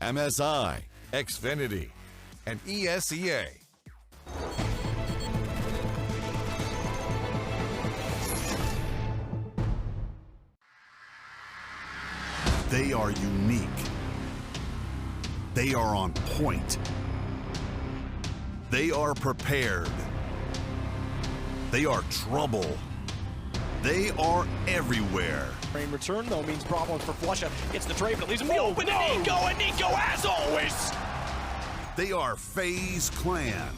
MSI, Xfinity, and ESEA. They are unique. They are on point. They are prepared. They are trouble. They are everywhere. Rain return, though, means problems for Flusha. Gets the trade, but it leaves him the open to Nico, and Nico, as always! They are FaZe Clan.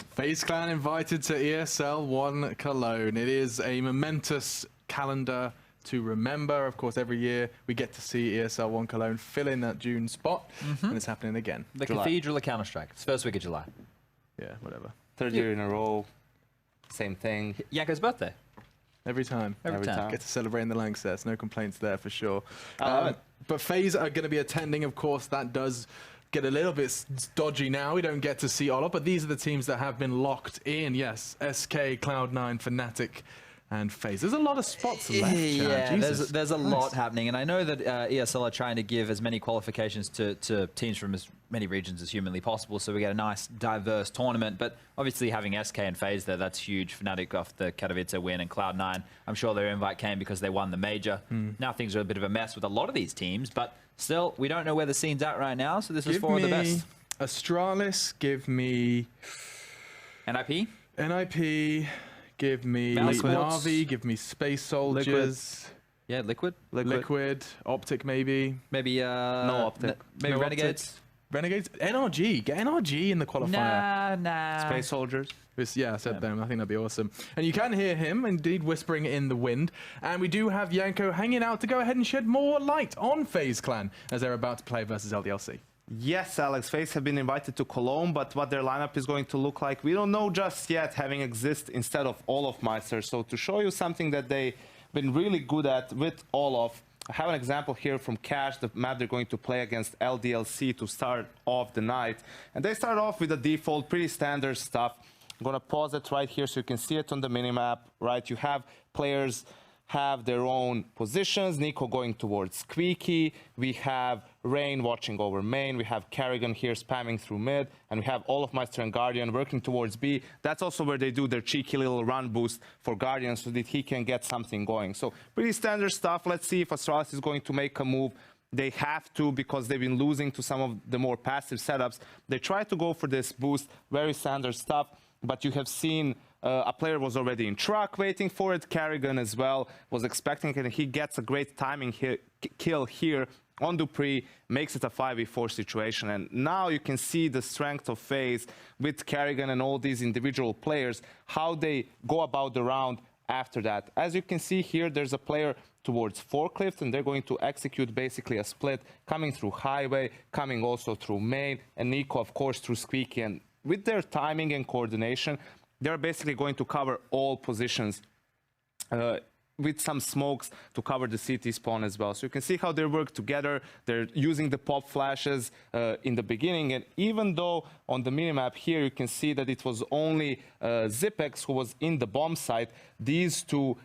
FaZe Clan invited to ESL 1 Cologne. It is a momentous calendar to remember. Of course, every year we get to see ESL 1 Cologne fill in that June spot, and it's happening again. The Cathedral of Counter-Strike. It's first week of July. Yeah, whatever. Third year in a row, same thing. Yanko's birthday. Every time. Every time. Get to celebrate in the Lanxess. No complaints there for sure. But FaZe are going to be attending, of course. That does get a little bit dodgy now. We don't get to see Olof, but these are the teams that have been locked in. Yes, SK, Cloud9, Fnatic, and FaZe. There's a lot of spots left. Yeah, there's a lot happening, and I know that ESL are trying to give as many qualifications to teams from as many regions as humanly possible, so we get a nice, diverse tournament. But obviously having SK and FaZe there, that's huge. Fnatic off the Katowice win, and Cloud9, I'm sure their invite came because they won the major. Now things are a bit of a mess with a lot of these teams, but still, we don't know where the scene's at right now, so this is for the best. Astralis, give me NIP? NIP, give me Navi, give me Space Soldiers. Yeah, Liquid. Optic maybe. Maybe no Optic. Maybe No Renegades. Renegades, NRG, get NRG in the qualifier. Nah. Space Soldiers. Yeah, I said them. I think that'd be awesome. And you can hear him, indeed, whispering in the wind. And we do have Yanko hanging out to go ahead and shed more light on FaZe Clan as they're about to play versus LDLC. Yes, Alex, FaZe have been invited to Cologne, but what their lineup is going to look like, we don't know just yet, having Exist instead of Olofmeister. So to show you something that they've been really good at with Olof, I have an example here from Cash, the map they're going to play against LDLC to start off the night. And they start off with the default, pretty standard stuff. I'm going to pause it right here so you can see it on the minimap, right? You have players have their own positions. Nico going towards Squeaky. We have Rain watching over main. We have Kerrigan here spamming through mid. And we have Olofmeister and Guardian working towards B. That's also where they do their cheeky little run boost for Guardian so that he can get something going. So pretty standard stuff. Let's see if Astralis is going to make a move. They have to, because they've been losing to some of the more passive setups. They try to go for this boost, very standard stuff. But you have seen a player was already in truck waiting for it. Kerrigan as well was expecting it, and he gets a great timing kill here on Dupree, makes it a 5v4 situation. And now you can see the strength of FaZe with Kerrigan and all these individual players, how they go about the round after that. As you can see here, there's a player towards Forklift, and they're going to execute basically a split, coming through Highway, coming also through main, and Nico, of course, through Squeaky. And with their timing and coordination, they're basically going to cover all positions with some smokes to cover the CT spawn as well. So you can see how they work together. They're using the pop flashes in the beginning. And even though on the minimap here, you can see that it was only Zipex who was in the bomb site, these two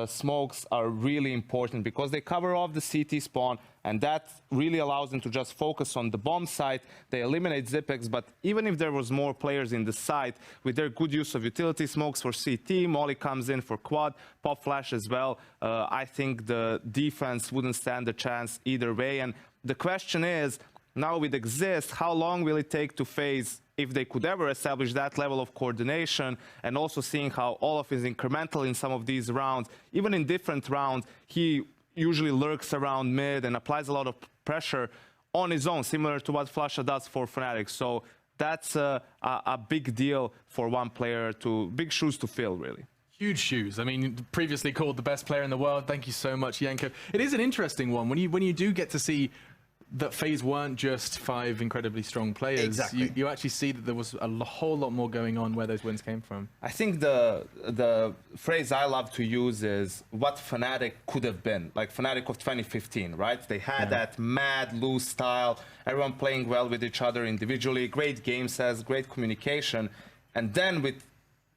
smokes are really important because they cover off the CT spawn, and that really allows them to just focus on the bomb site. They eliminate Zipex, but even if there was more players in the site, with their good use of utility smokes for CT, Molly comes in for quad, pop flash as well, I think the defense wouldn't stand a chance either way. And the question is, now with Exist, how long will it take to FaZe, if they could ever establish that level of coordination, and also seeing how Olof is incremental in some of these rounds. Even in different rounds, he usually lurks around mid and applies a lot of pressure on his own, similar to what Flusha does for Fnatic. So that's a big deal for one player, big shoes to fill, really. Huge shoes. I mean, previously called the best player in the world. Thank you so much, Yanko. It is an interesting one when you do get to see that FaZe weren't just 5 incredibly strong players. Exactly. You actually see that there was a whole lot more going on where those wins came from. I think the phrase I love to use is what Fnatic could have been, like Fnatic of 2015, right? They had that mad, loose style, everyone playing well with each other individually, great game sense, great communication. And then with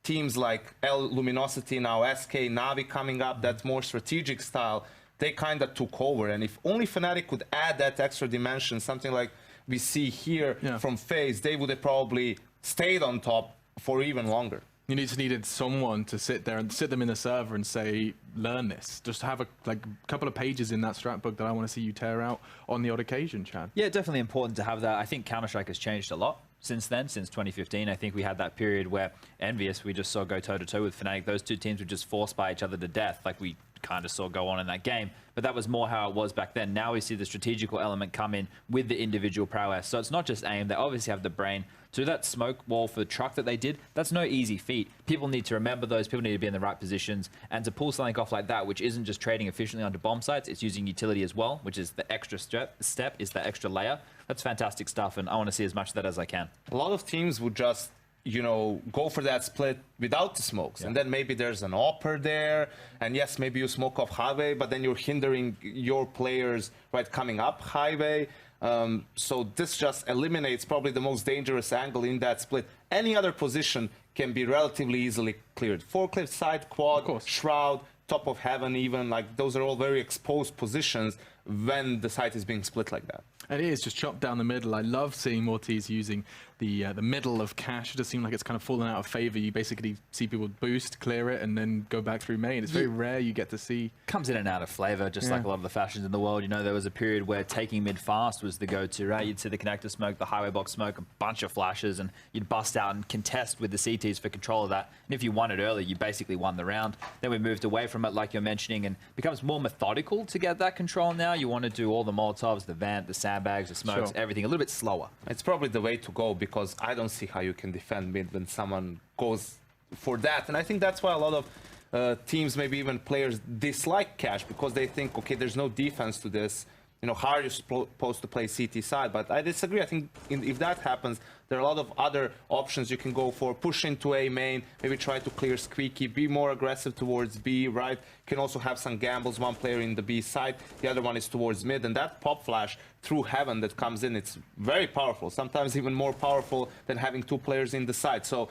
teams like L Luminosity, now SK, Navi coming up, that more strategic style, they kind of took over. And if only Fnatic could add that extra dimension, something like we see here from FaZe, they would have probably stayed on top for even longer. You just needed someone to sit there and sit them in a server and say, learn this. Just have a couple of pages in that strat book that I want to see you tear out on the odd occasion, Chad. Yeah, definitely important to have that. I think Counter-Strike has changed a lot since then, since 2015. I think we had that period where Envious, we just saw go toe-to-toe with Fnatic. Those two teams were just forced by each other to death, like we kind of saw go on in that game. But that was more how it was back then. Now we see the strategical element come in with the individual prowess. So it's not just aim. They obviously have the brain. To that smoke wall for the truck that they did, that's no easy feat. People need to remember those. People need to be in the right positions. And to pull something off like that, which isn't just trading efficiently onto bomb sites, it's using utility as well, which is the extra step, is the extra layer. That's fantastic stuff, and I want to see as much of that as I can. A lot of teams would just, you know, go for that split without the smokes. And then maybe there's an AWPer there. And yes, maybe you smoke off highway, but then you're hindering your players, right, coming up highway. So this just eliminates probably the most dangerous angle in that split. Any other position can be relatively easily cleared. Forklift, side, quad, shroud, top of heaven even. Like, those are all very exposed positions when the site is being split like that. And it is just chopped down the middle. I love seeing more teams using the middle of cash. It does seem like it's kind of fallen out of favor. You basically see people boost, clear it, and then go back through main. It's very rare you get to see. Comes in and out of flavor, just like a lot of the fashions in the world. You know, there was a period where taking mid fast was the go-to, right? You'd see the connector smoke, the highway box smoke, a bunch of flashes, and you'd bust out and contest with the CTs for control of that. And if you won it early, you basically won the round. Then we moved away from it, like you're mentioning, and becomes more methodical to get that control now. You want to do all the Molotovs, the vent, the sandbags, the smokes, everything a little bit slower. It's probably the way to go, because I don't see how you can defend mid when someone goes for that. And I think that's why a lot of teams, maybe even players, dislike cash, because they think, okay, there's no defense to this. You know, how are you supposed to play CT side? But I disagree. I think if that happens, there are a lot of other options you can go for. Push into A main, maybe try to clear Squeaky, be more aggressive towards B, right? You can also have some gambles, one player in the B side, the other one is towards mid, and that pop flash through heaven that comes in, it's very powerful, sometimes even more powerful than having two players in the side. So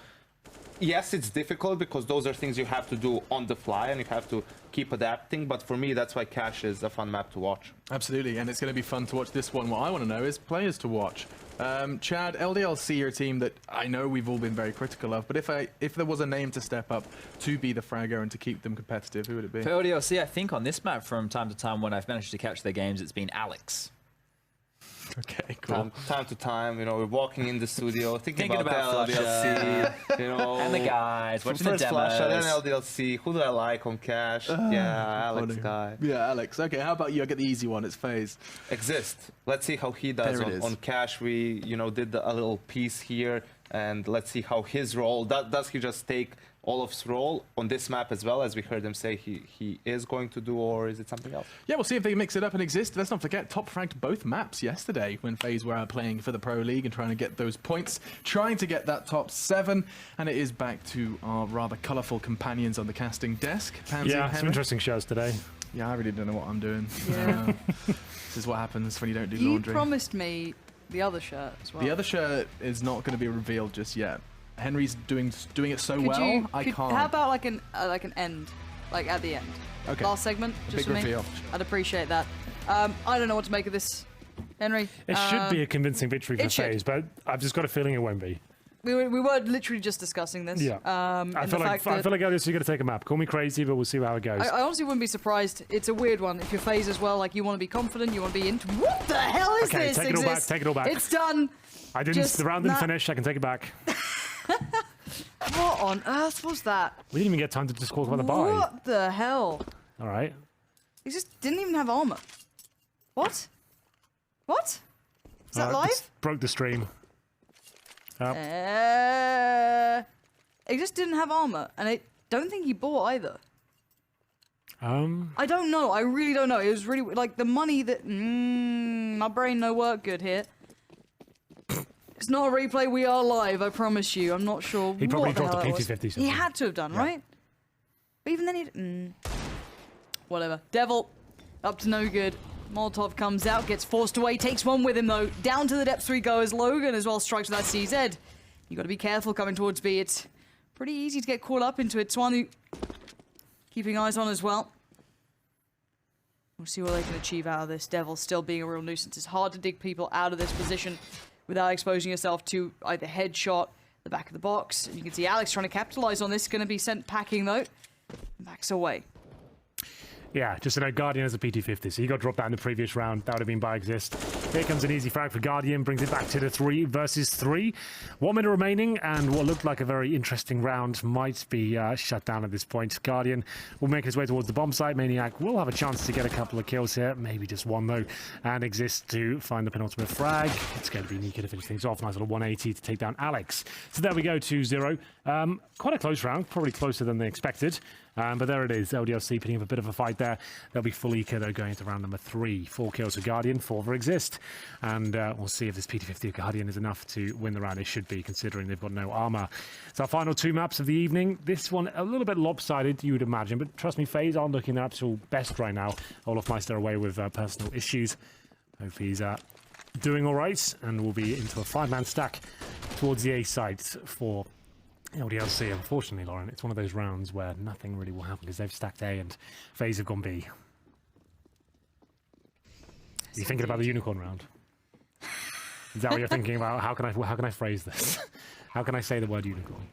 yes, it's difficult because those are things you have to do on the fly and you have to keep adapting. But for me, that's why Cash is a fun map to watch. Absolutely, and it's going to be fun to watch this one. What I want to know is players to watch. Chad, LDLC are a team that I know we've all been very critical of, but if there was a name to step up to be the fragger and to keep them competitive, who would it be? For LDLC, I think on this map, from time to time when I've managed to catch their games, it's been Alex. Okay, cool. Time to time, you know, we're walking in the studio, thinking about LDLC, you know, and the guys, watching the demos. Flash, then LDLC. Who do I like on Cash? Yeah, Alex funny guy. Yeah, Alex. Okay, how about you? I get the easy one. It's FaZe. Exist. Let's see how he does on Cash. We, you know, did a little piece here, and let's see how his role. Does he just take Olaf's role on this map as well, as we heard him say he is going to do, or is it something else? Yeah, we'll see if they mix it up and Exist. Let's not forget, top franked both maps yesterday when FaZe were playing for the Pro League and trying to get those points, trying to get that top 7, and it is back to our rather colourful companions on the casting desk. Pansy, yeah, some interesting shows today. Yeah, I really don't know what I'm doing. Yeah. This is what happens when you don't do laundry. You promised me the other shirt as well. The other shirt is not going to be revealed just yet. Henry's doing it so well. I can't. How about like an end, like at the end? Okay. Last segment, just big for me. reveal. I'd appreciate that. I don't know what to make of this, Henry. It should be a convincing victory for FaZe, but I've just got a feeling it won't be. We were literally just discussing this. Yeah. I feel like LDLC are going to take a map. Call me crazy, but we'll see how it goes. I honestly wouldn't be surprised. It's a weird one. If you're FaZe as well, like you want to be confident, you want to be into. What the hell is okay, this? Take it all back. Take it all back. It's done. The round didn't finish. I can take it back. What on earth was that? We didn't even get time to disqualify the buy. What the hell? All right. He just didn't even have armor. What? What? Is that live? Broke the stream. He just didn't have armor, and I don't think he bought either. I don't know. I really don't know. It was really like the money that my brain no work good here. It's not a replay. We are live. I promise you. I'm not sure. He probably dropped a PT50 something. He had to have done, right? But even then, he whatever. Devil up to no good. Molotov comes out, gets forced away, takes one with him though. Down to the depths 3 goers. Logan as well strikes with that CZ. You got to be careful coming towards B. It's pretty easy to get caught up into it. Twanu keeping eyes on as well. We'll see what they can achieve out of this. Devil still being a real nuisance. It's hard to dig people out of this position without exposing yourself to either headshot, the back of the box. You can see Alex trying to capitalize on this. Going to be sent packing though. Backs away. Yeah, just to note, Guardian has a PT50, so he got dropped out in the previous round. That would have been by exist. Here comes an easy frag for Guardian, brings it back to the 3 versus 3. 1 minute remaining, and what looked like a very interesting round might be shut down at this point. Guardian will make his way towards the bomb site. Maniac will have a chance to get a couple of kills here, maybe just one though, and exist to find the penultimate frag. It's going to be Nika to finish things off. Nice little 180 to take down Alex. So there we go, 2-0. Quite a close round, probably closer than they expected. But there it is, LDLC putting up a bit of a fight there. They'll be full eco though going into round number 3. 4 kills for Guardian, 4 for Exist. And we'll see if this PT50 Guardian is enough to win the round. It should be, considering they've got no armor. So our final 2 maps of the evening. This one a little bit lopsided, you would imagine. But trust me, FaZe are looking their absolute best right now. Olaf Meister away with personal issues. Hope he's doing all right. And we'll be into a 5-man stack towards the A site for LDLC. Unfortunately, Lauren, it's one of those rounds where nothing really will happen because they've stacked A and FaZe have gone B. Are you thinking about the unicorn round? Is that what you're thinking about? How can I phrase this? How can I say the word unicorn?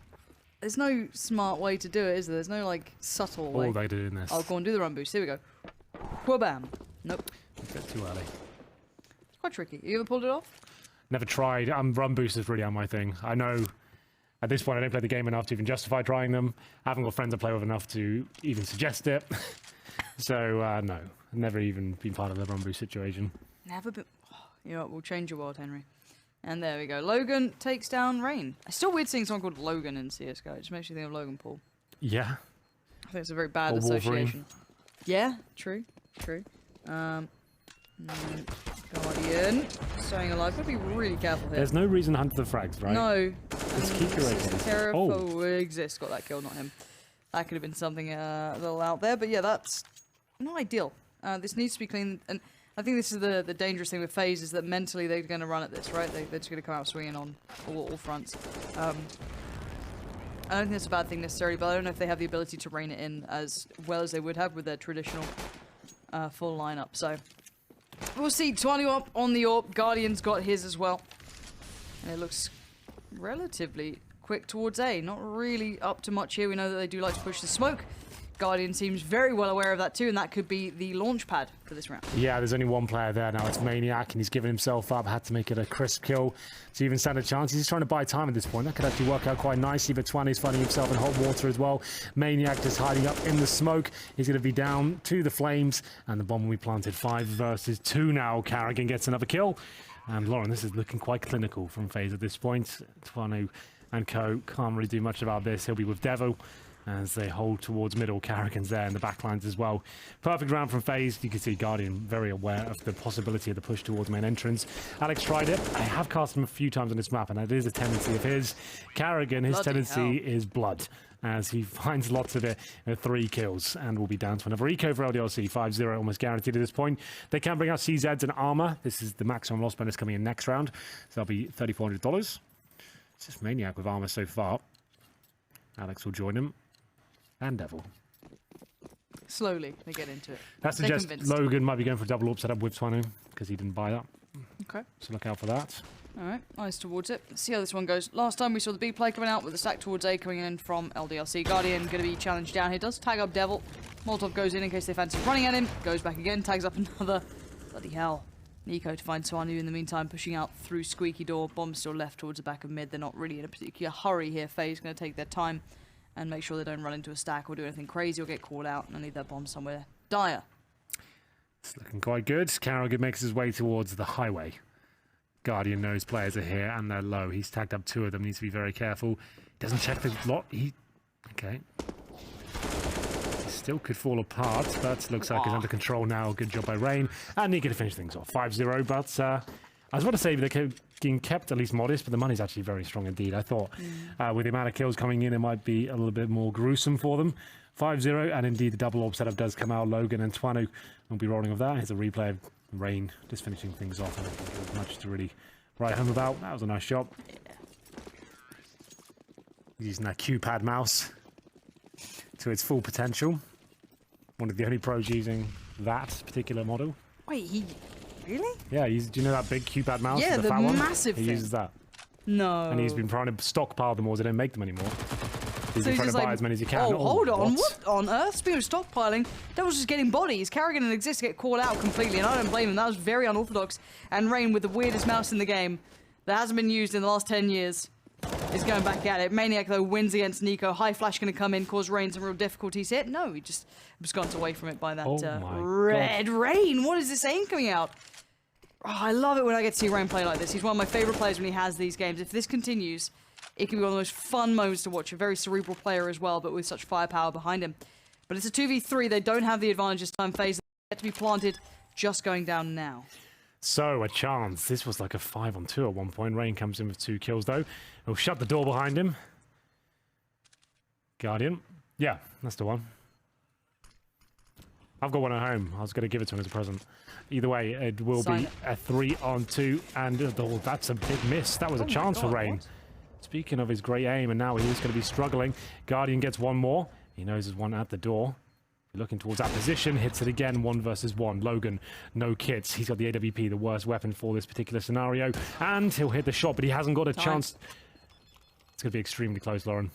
There's no smart way to do it, is there? There's no like subtle way. All they do in this. I'll go and do the run boost. Here we go. Whabam. Nope. It's a bit too early. It's quite tricky. You ever pulled it off? Never tried. Run boost is really on my thing. I know. At this point, I don't play the game enough to even justify trying them. I haven't got friends I play with enough to even suggest it. So, no. Never even been part of the run boost situation. Never been... Oh, you know what? We'll change your world, Henry. And there we go. Logan takes down Rain. It's still weird seeing someone called Logan in CSGO. It just makes you think of Logan Paul. Yeah. I think it's a very bad or association. Wolverine. Yeah, true. True. Guardian. Staying alive. Gotta be really careful here. There's no reason to hunt the frags, right? No. Just keep your Terror Exist got that kill, not him. That could have been something a little out there, but yeah, that's not ideal. This needs to be clean, and I think this is the dangerous thing with FaZe is that mentally they're going to run at this, right? They're just going to come out swinging on all fronts. I don't think that's a bad thing necessarily, but I don't know if they have the ability to rein it in as well as they would have with their traditional full lineup. So we'll see. 20 up on the AWP. Guardian's got his as well, and it looks relatively quick towards A. Not really up to much here. We know that they do like to push the smoke. Guardian seems very well aware of that too, and that could be the launch pad for this round. Yeah, there's only one player there now. It's Maniac, and he's given himself up. Had to make it a crisp kill to even stand a chance. He's just trying to buy time at this point. That could actually work out quite nicely, but Twan is finding himself in hot water as well. Maniac just hiding up in the smoke. He's going to be down to the flames, and the bomb will be planted. 5 versus 2 now. Carrigan gets another kill. And Lauren, this is looking quite clinical from FaZe at this point. Twanu and co can't really do much about this. He'll be with Devo as they hold towards middle. Carrigan's there in the backlines as well. Perfect round from FaZe. You can see Guardian very aware of the possibility of the push towards main entrance. Alex tried it. I have cast him a few times on this map, and it is a tendency of his. Carrigan, his tendency is blood, as he finds lots of it in 3 kills, and will be down to another eco for LDLC. 5-0 almost guaranteed at this point. They can bring out CZs and armor. This is the maximum loss bonus coming in next round, so that'll be $3,400. It's just Maniac with armor so far. Alex will join him. And Devil. Slowly, they get into it. That suggests Logan might be going for a double AWP setup with Twanu, because he didn't buy that. Okay. So look out for that. Alright, eyes towards it. Let's see how this one goes. Last time we saw the B play coming out with the stack towards A coming in from LDLC. Guardian going to be challenged down here. Does tag up Devil. Molotov goes in case they fancy running at him. Goes back again, tags up another. Bloody hell. Nico to find Twanu in the meantime, pushing out through Squeaky Door. Bomb still left towards the back of mid. They're not really in a particular hurry here. FaZe going to take their time and make sure they don't run into a stack or do anything crazy or get called out and leave their bomb somewhere dire. It's looking quite good. Carrigan makes his way towards the highway. Guardian knows players are here and they're low. He's tagged up 2 of them. Needs to be very careful. Doesn't check the lot. Okay. He still could fall apart, but looks like he's under control now. Good job by Rain. And Nika to finish things off. 5-0, but I was about to say they're being kept at least modest, but the money's actually very strong indeed. I thought with the amount of kills coming in, it might be a little bit more gruesome for them. 5-0, and indeed the double AWP setup does come out. Logan and Twanu will be rolling with that. Here's a replay of Rain just finishing things off. I don't think there was much to really write home about. That was a nice shot. Using that Q-pad mouse to its full potential. One of the only pros using that particular model. Wait, he really? Yeah, do you know that big Q-pad mouse? Yeah, the fat one? massive He thing. uses that. No. And he's been trying to stockpile them all, so they don't make them anymore. He's So been trying to buy as many as he can. Oh, hold on. What on earth? Speaking of stockpiling, that was just getting bodies. Carrigan and Exist get called out completely, and I don't blame him. That was very unorthodox. And Rain, with the weirdest mouse in the game that hasn't been used in the last 10 years, is going back at it. Maniac, though, wins against Nico. High Flash going to come in, cause Rain some real difficulties here. No, he just was gone away from it by that red Rain. What is this aim coming out? Oh, I love it when I get to see Rain play like this. He's one of my favorite players when he has these games. If this continues, it can be one of the most fun moments to watch. A very cerebral player as well, but with such firepower behind him. But it's a 2v3. They don't have the advantage this time. FaZe yet to be planted, just going down now. So, a chance. This was like a 5-on-2 at one point. Rain comes in with 2 kills, though. He'll shut the door behind him. Guardian. Yeah, that's the one. I've got one at home. I was going to give it to him as a present. Either way, it will be a 3-on-2, and oh, that's a big miss. That was a chance for Rain. What? Speaking of his great aim, and now he is going to be struggling. Guardian gets one more. He knows there's one at the door. Looking towards that position, hits it again, 1 versus 1. Logan, no kits. He's got the AWP, the worst weapon for this particular scenario. And he'll hit the shot, but he hasn't got a chance. It's going to be extremely close, Lauren.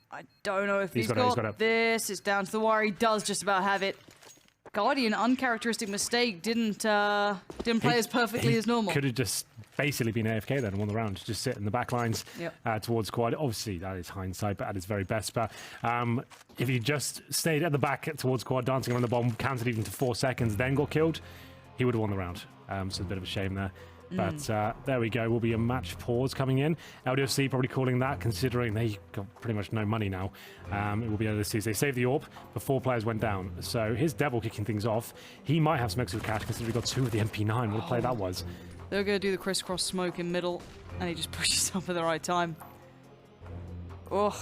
I don't know if he's got this. It's down to the wire. He does just about have it. Guardian, uncharacteristic mistake. Didn't play as perfectly as normal. Could have just basically been AFK then and won the round. Just sit in the back lines towards quad. Obviously, that is hindsight, but at its very best. But if he just stayed at the back towards quad, dancing around the bomb, counted even to 4 seconds, then got killed, he would have won the round. So a bit of a shame there. But there we go. Will be a match pause coming in. LDLC probably calling that, considering they got pretty much no money now. It will be LDLC. They saved the AWP, but 4 players went down. So here's Devil kicking things off. He might have some extra cash, considering he got 2 with the MP9. What a play that was. They're going to do the crisscross smoke in middle, and he just pushes up at the right time. Ugh.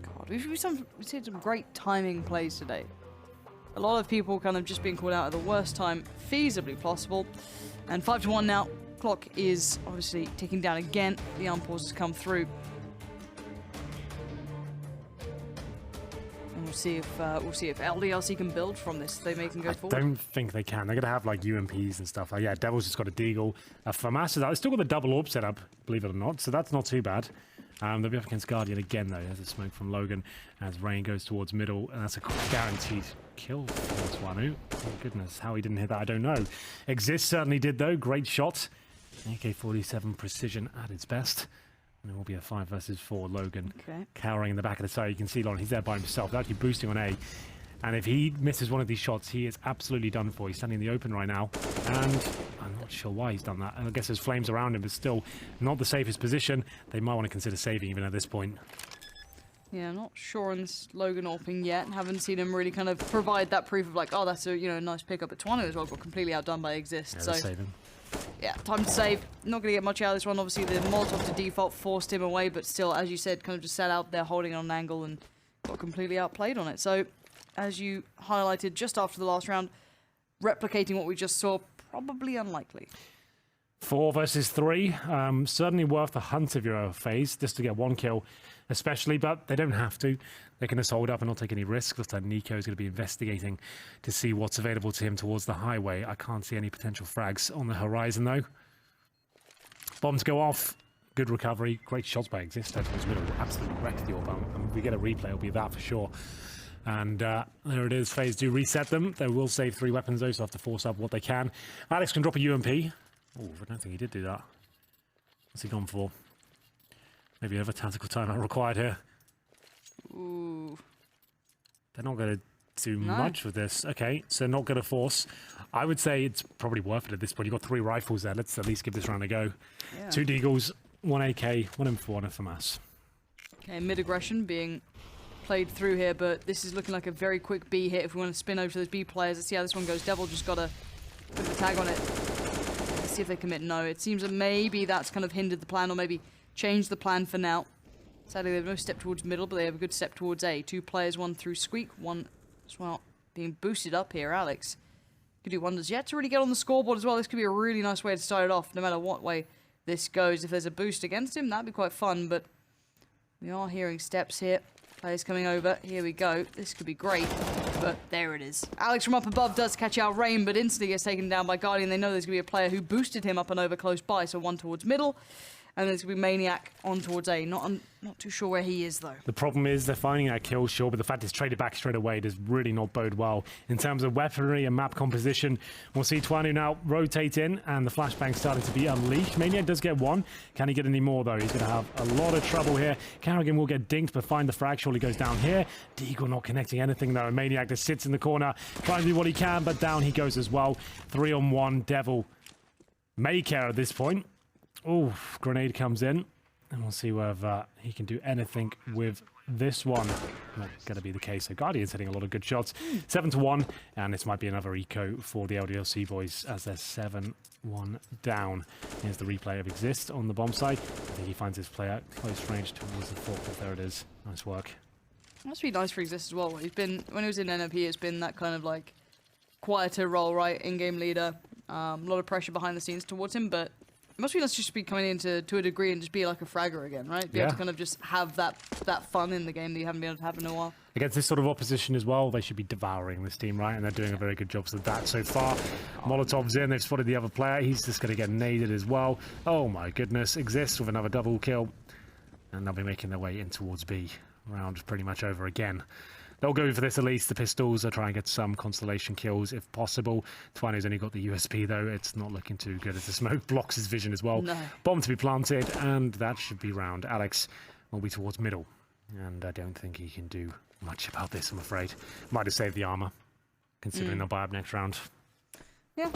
God, we've seen some great timing plays today. A lot of people kind of just being called out at the worst time feasibly possible. And 5-1 now. Clock is obviously ticking down again. The unpause has come through. And we'll see if LDLC can build from this. They can go forward. I don't think they can. They're going to have like UMPs and stuff. Yeah, Devil's just got a deagle. FaMaS is out. They've still got the double AWP set up, believe it or not. So that's not too bad. They'll be up against Guardian again, though. There's a smoke from Logan as Rain goes towards middle, and that's a guaranteed kill for Swanu. Oh, goodness, how he didn't hit that, I don't know. Exist certainly did, though. Great shot. AK-47 precision at its best. And it will be a 5 versus 4. Logan cowering in the back of the side. You can see Lauren, he's there by himself. They're actually boosting on A. And if he misses one of these shots, he is absolutely done for. He's standing in the open right now. And I'm not sure why he's done that. And I guess there's flames around him, but still not the safest position. They might want to consider saving even at this point. Yeah, I'm not sure on this Logan AWPing yet. Haven't seen him really kind of provide that proof of like, oh, that's a nice pickup at Twano as well, but completely outdone by Exist. Yeah, so saving. Yeah, time to save. Not going to get much out of this one. Obviously, the Molotov to default forced him away, but still, as you said, kind of just sat out there holding on an angle and got completely outplayed on it. So, as you highlighted just after the last round, replicating what we just saw, probably unlikely. 4 versus 3. Certainly worth the hunt if you're a FaZe, just to get 1 kill, especially, but they don't have to. They can just hold up and not take any risks. Looks like Nico is going to be investigating to see what's available to him towards the highway. I can't see any potential frags on the horizon, though. Bombs go off. Good recovery. Great shots by Exist. Towards middle. Absolutely wrecked the AWP. If we get a replay, it'll be that for sure. And there it is. FaZe do reset them. They will save 3 weapons, though, so have to force up what they can. Alex can drop a UMP. Oh, I don't think he did do that. What's he gone for? Maybe another tactical timeout required here. Ooh. They're not going to do much with this. Okay, so not going to force. I would say it's probably worth it at this point. You've got 3 rifles there. Let's at least give this round a go. Yeah. 2 Deagles, 1 AK, 1 M4, and a FaMaS. Okay, mid-aggression being played through here, but this is looking like a very quick B hit if we want to spin over to those B players. Let's see how this one goes. Devil just got a bit of a tag on it. Let's see if they commit. No, it seems that maybe that's kind of hindered the plan, or maybe changed the plan for now. Sadly, they have no step towards middle, but they have a good step towards A. 2 players, 1 through Squeak, 1 as well being boosted up here. Alex could do wonders yet to really get on the scoreboard as well. This could be a really nice way to start it off, no matter what way this goes. If there's a boost against him, that'd be quite fun, but We are hearing steps here. Players coming over. Here we go. This could be great. But there it is. Alex from up above does catch out Rain, but instantly gets taken down by Guardian. They know there's going to be a player who boosted him up and over close by, so one towards middle. And there's going to be Maniac on towards A. Not too sure where he is, though. The problem is they're finding that kill, sure, but the fact it's traded back straight away does really not bode well. In terms of weaponry and map composition, we'll see Twanu now rotate in, and the flashbang starting to be unleashed. Maniac does get one. Can he get any more, though? He's going to have a lot of trouble here. Carrigan will get dinked, but find the frag. Surely goes down here. Deagle not connecting anything, though. Maniac just sits in the corner, trying to do what he can, but down he goes as well. 3-on-1. Devil may care at this point. Oh, grenade comes in. And we'll see whether he can do anything with this one. That's going to be the case. So Guardian's hitting a lot of good shots. 7-1, and this might be another eco for the LDLC boys as they're 7-1 down. Here's the replay of Exist on the bomb side. I think he finds his player close range towards the forklift. There it is. Nice work. Must be nice for Exist as well. He's been, when he was in NOP, it's been that kind of like quieter role, right? In-game leader. A lot of pressure behind the scenes towards him, but it must be nice just be coming into to a degree and just be like a fragger again, right? Be able to kind of just have that fun in the game that you haven't been able to have in a while. Against this sort of opposition as well, they should be devouring this team, right? And they're doing a very good job of that so far. Molotov's in, they've spotted the other player. He's just going to get naded as well. Oh my goodness, Exists with another double kill. And they'll be making their way in towards B. Round pretty much over again. They'll go for this at least. The pistols are trying to get some constellation kills if possible. Twanu's only got the USP though. It's not looking too good as the smoke blocks his vision as well. No. Bomb to be planted, and that should be round. Alex will be towards middle. And I don't think he can do much about this, I'm afraid. Might have saved the armor, considering they'll buy up next round. Yeah.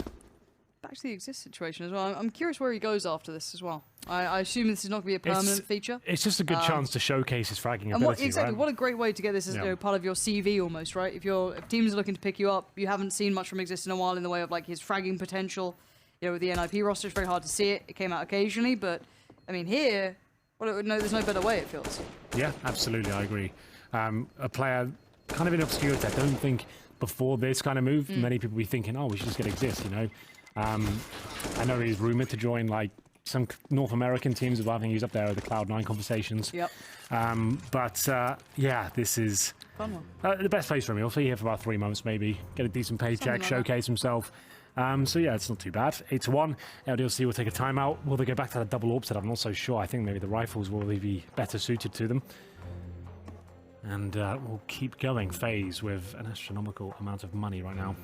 Back to the Exist situation as well. I'm curious where he goes after this as well. I assume this is not going to be a permanent feature. It's just a good chance to showcase his fragging ability, exactly. right? What a great way to get this as part of your CV almost, right? If teams are looking to pick you up, you haven't seen much from Exist in a while in the way of like his fragging potential. You know, with the NIP roster, it's very hard to see it. It came out occasionally, but I mean here, there's no better way it feels. Yeah, absolutely, I agree. A player kind of in obscurity. I don't think before this kind of move, many people be thinking, oh, we should just get Exist, you know. I know he's rumored to join like some North American teams as well. I think he's up there with the Cloud9 conversations. Yep. Yeah, this is fun one. The best place for him. He'll be here for about 3 months, maybe get a decent paycheck, showcase himself. So yeah, it's not too bad. 8-1. LDLC will take a timeout. Will they go back to that double AWP set? I'm not so sure. I think maybe the rifles will be better suited to them. And we'll keep going. FaZe with an astronomical amount of money right now.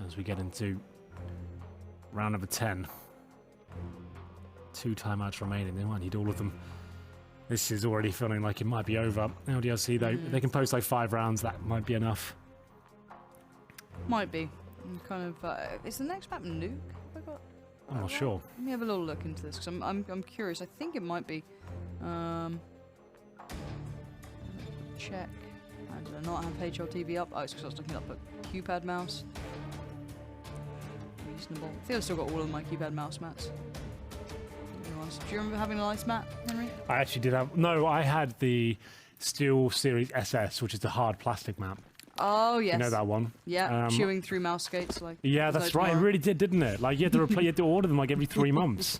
As we get into round number 10. 2 timeouts remaining. They might need all of them. This is already feeling like it might be over. LDLC, though, they can post like 5 rounds. That might be enough. Might be. Kind of. Is the next map Nuke? I'm not sure. Let me have a little look into this because I'm curious. I think it might be. Check. Did I not have HLTV up? Oh, it's because I was looking up a keypad mouse. Reasonable. I think I've still got all of my keypad mouse mats. Do you remember having a nice mat, Henry? I actually did have. No, I had the Steel Series SS, which is the hard plastic map. Oh yes. You know that one? Yeah, chewing through mouse skates like. Yeah, that's right. It really did, didn't it? Like you had to order them like every 3 months.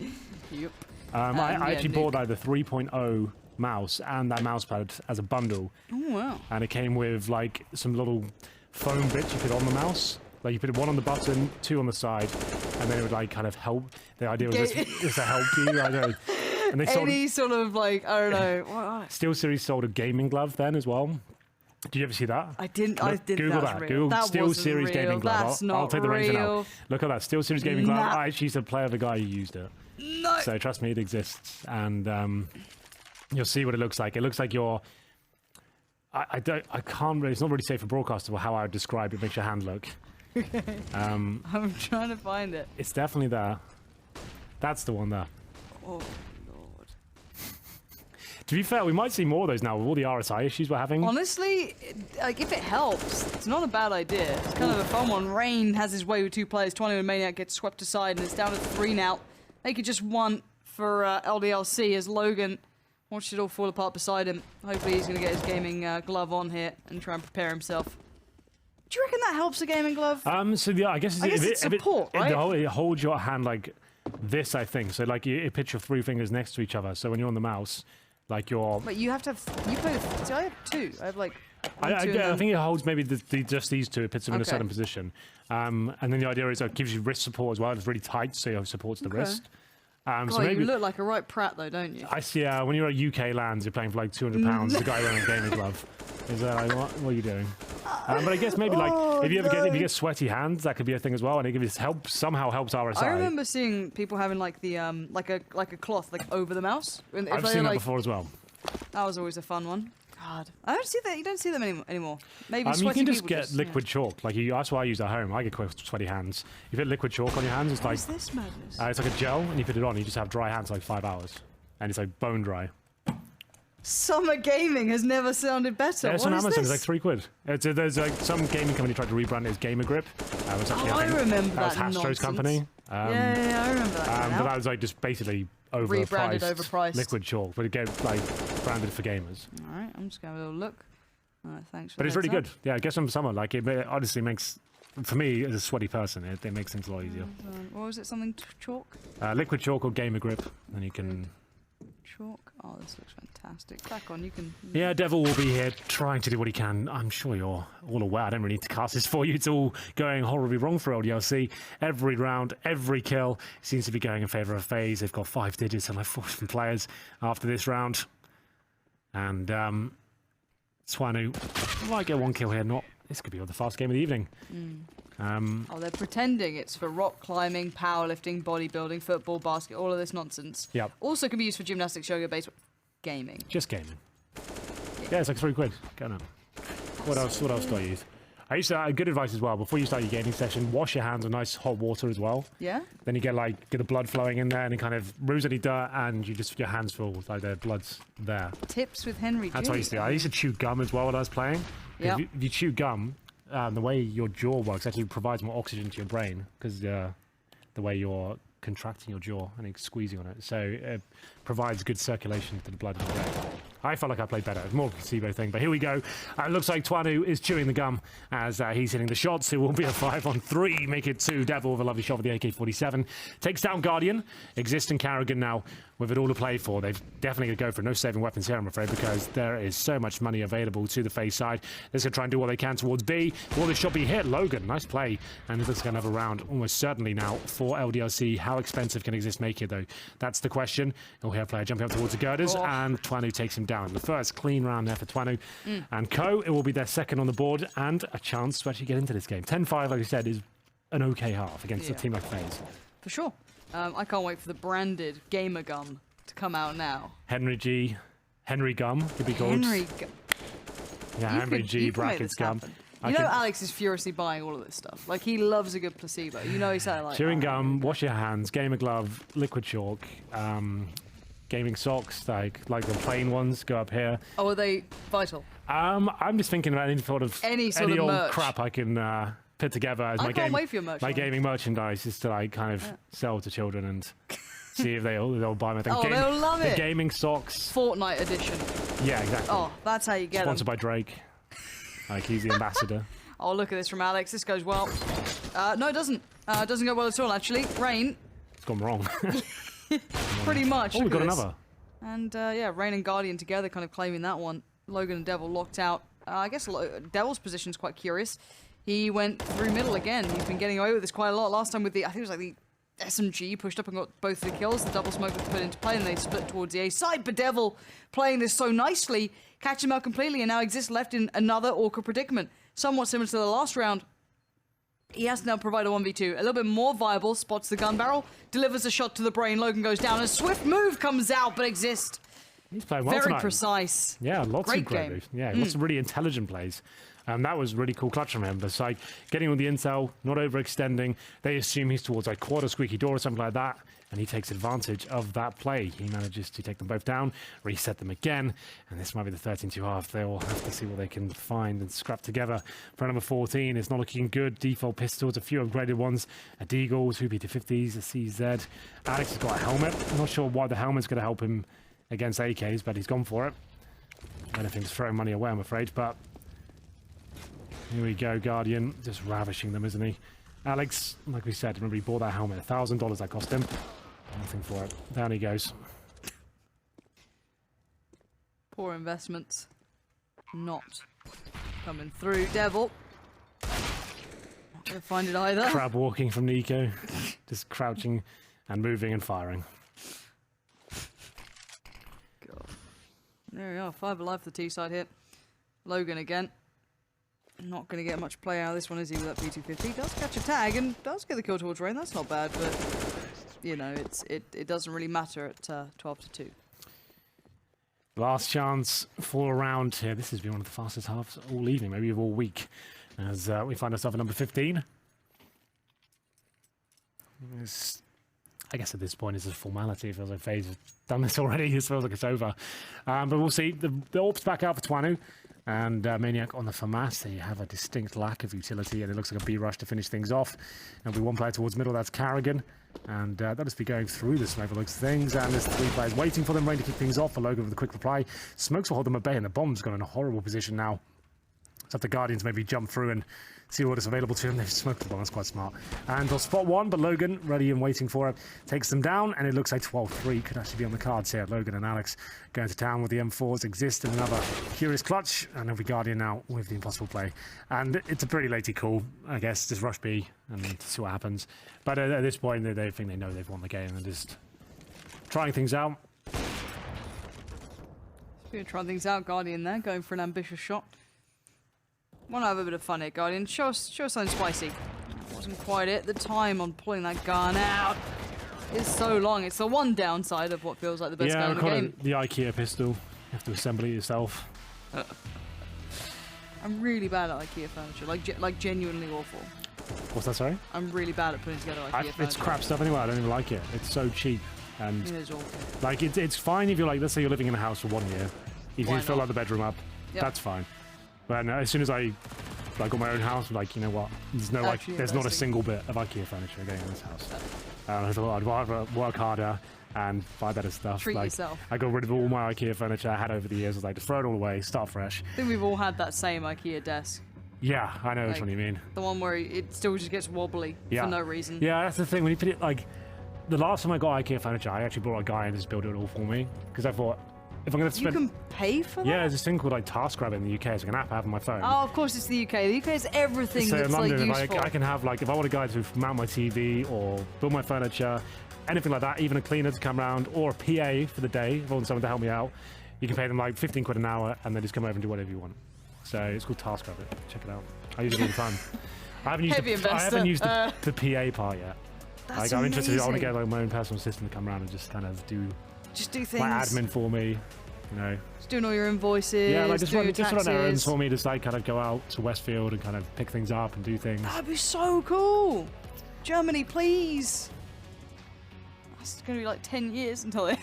Yep. I actually bought like the 3.0 mouse and that mouse pad as a bundle. Oh wow. And it came with like some little foam bits you put on the mouse. Like you put 1 on the button, 2 on the side, and then it would like kind of help. The idea was this to help you. I don't know. And they sold sort of like, I don't know. Steel Series sold a gaming glove then as well. Did you ever see that? I didn't. Google that. Google that Steel Series real. gaming glove. That's not I'll take the reins now. Look at that Steel Series gaming glove. I actually used to play with the guy who used it. No. So trust me, it exists, and you'll see what it looks like. It looks like you're. I can't really. It's not really safe for broadcasters how I would describe it. Makes your hand look. I'm trying to find it. It's definitely there. That's the one there. Oh, Lord. To be fair, we might see more of those now with all the RSI issues we're having. Honestly, like if it helps, it's not a bad idea. It's kind of a fun one. Rain has his way with 2 players. Twanu and Maniac get swept aside, and it's down to 3 now. They could just 1 for LDLC as Logan watched it all fall apart beside him. Hopefully he's going to get his gaming glove on here and try and prepare himself. Do you reckon that helps a gaming glove? So yeah, I guess it's support, right? It holds your hand like this, I think. So like you pitch your 3 fingers next to each other. So when you're on the mouse, like you're... But you have to have... You play with... See, I have 2. I have like... I think it holds maybe just these 2. It puts them in a certain position. And then the idea is it gives you wrist support as well. It's really tight, so it supports the wrist. God, so maybe, you look like a right prat, though, don't you? I see. When you're at UK lands, you're playing for like £200. The guy wearing a gaming glove is like, what are you doing? But I guess maybe like if you get sweaty hands, that could be a thing as well, and it gives somehow helps RSI. I remember seeing people having like the like a cloth like over the mouse. I've seen that before as well. That was always a fun one. God, I don't see that. You don't see them anymore. Maybe you sweaty can just people get liquid chalk. Like that's what I use at home. I get quite sweaty hands. You put liquid chalk on your hands. It's like what's this madness? It's like a gel, and you put it on. And you just have dry hands for like 5 hours, and it's like bone dry. Summer gaming has never sounded better. Yeah, it's on Amazon. It's like £3. There's like some gaming company tried to rebrand it as Gamer Grip. I remember that. That was Hastro's company. Yeah, I remember that. But that was like just basically overpriced liquid chalk, but it get like branded for gamers. All right, I'm just gonna have a little look. Thanks. But it's really good. Yeah, get some summer. Like it honestly makes, for me as a sweaty person, it makes things a lot easier. What was it? Something chalk? Liquid chalk or Gamer Grip, and you can. Chalk. Oh, this looks fantastic. Back on, you can. Yeah, Devil will be here trying to do what he can. I'm sure you're all aware. I don't really need to cast this for you. It's all going horribly wrong for LDLC. Every round, every kill seems to be going in favour of FaZe. They've got 5 digits and like 4 different players after this round. And Swanu might get 1 kill here. This could be the fast game of the evening. They're pretending it's for rock climbing, powerlifting, bodybuilding, football, basket, all of this nonsense. Yep. Also can be used for gymnastics, yoga, baseball, gaming. Just gaming. Yeah, it's like £3. Go on. What else do I use? I used to good advice as well. Before you start your gaming session, wash your hands with nice hot water as well. Yeah. Then you get the blood flowing in there, and it kind of removes any dirt, and your hands feel like the blood's there. Tips with Henry. That's what I used to do. I used to chew gum as well when I was playing. Yeah. If you chew gum, the way your jaw works actually provides more oxygen to your brain because the way you're contracting your jaw and squeezing on it, so it provides good circulation to the blood in the brain. I felt like I played better. It's more of a placebo thing, but here we go. It looks like Twanu is chewing the gum as he's hitting the shots. It will be a 5-on-3, make it 2. Devil with a lovely shot with the AK-47. Takes down Guardian. Exist and Carrigan now with it all to play for. They've definitely going to go for no saving weapons here, I'm afraid, because there is so much money available to the FaZe side. They're going to try and do what they can towards B. Will this shot be hit? Logan, nice play. And this is going to have a round almost certainly now for LDLC. How expensive can Exist make it, though? That's the question. We'll hear a player jumping up towards the girders, and Twanu takes him down. The first clean round there for Twanu. And Co, it will be their second on the board, and a chance to actually get into this game. 10-5, like I said, is an okay half against a team like FaZe. For sure. I can't wait for the branded gamer gum to come out now. Henry Gum could be called. Yeah, Henry G brackets gum. You know Alex is furiously buying all of this stuff. Like, he loves a good placebo. You know he's like... Chewing gum, wash your hands, gamer glove, liquid chalk, gaming socks, like the plain ones, go up here. Oh, are they vital? I'm just thinking about any sort of old merch. crap I can put together as my gaming merchandise, is to like kind of sell to children and see if they'll buy my thing. Oh, they'll love it. The gaming socks. Fortnite edition. Yeah, exactly. Oh, that's how you get Sponsored by Drake. Like, he's the ambassador. Oh, look at this from Alex. This goes well. No, it doesn't. It doesn't go well at all, actually. Rain. It's gone wrong. Pretty much. Oh, we got another. And, yeah, Rain and Guardian together kind of claiming that one. Logan and Devil locked out. I guess Devil's position is quite curious. He went through middle again. He's been getting away with this quite a lot. Last time with I think it was like the SMG pushed up and got both of the kills. The double smoke was put into play and they split towards the A side. But Devil playing this so nicely, catch him out completely, and now Exist left in another awkward predicament. Somewhat similar to the last round. He has to now provide a 1v2. A little bit more viable, spots the gun barrel, delivers a shot to the brain. Logan goes down. A swift move comes out, but Exist. He's playing well very tonight. Precise. Yeah, lots great of great moves. Yeah, lots of really intelligent plays. That was really cool clutch from him. But it's like getting on the intel, not overextending. They assume he's towards like quad or squeaky door or something like that, and he takes advantage of that play. He manages to take them both down, reset them again, and this might be the 13-2 half. They all have to see what they can find and scrap together. For number 14, it's not looking good. Default pistols, a few upgraded ones, a Deagle, 2 PT50s, a CZ. Alex has got a helmet. I'm not sure why the helmet's going to help him against AKs, but he's gone for it. Anything's throwing money away, I'm afraid, but here we go, Guardian, just ravishing them, isn't he? Alex, like we said, remember he bought that helmet, $1,000 that cost him. Nothing for it. Down he goes. Poor investments. Not coming through. Devil. Not gonna find it either. Crab walking from Nico. Just crouching and moving and firing. God. There we are. 5 alive for the T side here. Logan again. Not going to get much play out of this one, is he, with that P250? Does catch a tag and does get the kill towards Rain. That's not bad, but, you know, it doesn't really matter at 12-2. Last chance for a round here. This has been one of the fastest halves all evening, maybe of all week, as we find ourselves at number 15. I guess at this point it's a formality. It feels like FaZe have done this already. It feels like it's over. But we'll see. The AWP's back out for Twanu. And Maniac on the FAMAS, they have a distinct lack of utility, and it looks like a B-rush to finish things off. There'll be one player towards middle, that's Carrigan. And they'll just be going through the smoke looks things, and there's 3 players waiting for them. Rain to kick things off for Logan with a quick reply. Smokes will hold them at bay, and the bomb's gone in a horrible position now. So if the Guardians maybe jump through and see what is available to him. They've smoked the bomb, that's quite smart. And they'll spot one, but Logan, ready and waiting for it, takes them down, and it looks like 12-3 could actually be on the cards here. Logan and Alex going to town with the M4s, exist in another curious clutch, and they'll be Guardian now with the impossible play. And it's a pretty latey call, I guess, just rush B and see what happens. But at this point, they think they know they've won the game, and they're just trying things out. We're trying things out, Guardian there, going for an ambitious shot. Want to have a bit of fun here, Guardian. Show us something spicy. That wasn't quite it. The time on pulling that gun out is so long. It's the one downside of what feels like the best gun in the game. The IKEA pistol. You have to assemble it yourself. I'm really bad at IKEA furniture. Like genuinely awful. What's that, sorry? I'm really bad at putting together IKEA furniture. It's crap stuff anyway. I don't even like it. It's so cheap. And it is awful. Like, it's fine if you're like, let's say you're living in a house for 1 year. You can fill out the bedroom up. Yep. That's fine. But as soon as I got my own house, I'm like, you know what? There's no there's not a single bit of IKEA furniture going in this house. I thought I'd rather work harder and buy better stuff. Treat yourself. I got rid of all my IKEA furniture I had over the years. I was like, just throw it all away, start fresh. I think we've all had that same IKEA desk. Yeah, I know which one you mean. The one where it still just gets wobbly for no reason. Yeah, that's the thing. When you put it like, the last time I got IKEA furniture, I actually brought a guy in to just build it all for me because I thought, if I'm going to spend... You can pay for that? Yeah, there's this thing called like TaskRabbit in the UK. It's like an app I have on my phone. Oh, of course it's the UK. The UK is everything so that's in London, like useful. I can have like, if I want a guy to mount my TV or build my furniture, anything like that, even a cleaner to come around or a PA for the day, if I want someone to help me out, you can pay them like 15 quid an hour and they just come over and do whatever you want. So it's called TaskRabbit. Check it out. I use it all the time. I haven't used the PA part yet. That's I'm amazing. interested. I want to get like my own personal assistant to come around and just kind of do things. My admin for me. You know, just doing all your invoices. Yeah, like just run errands for me. Just like kind of go out to Westfield and kind of pick things up and do things. That'd be so cool. Germany, please. That's gonna be like 10 years until it.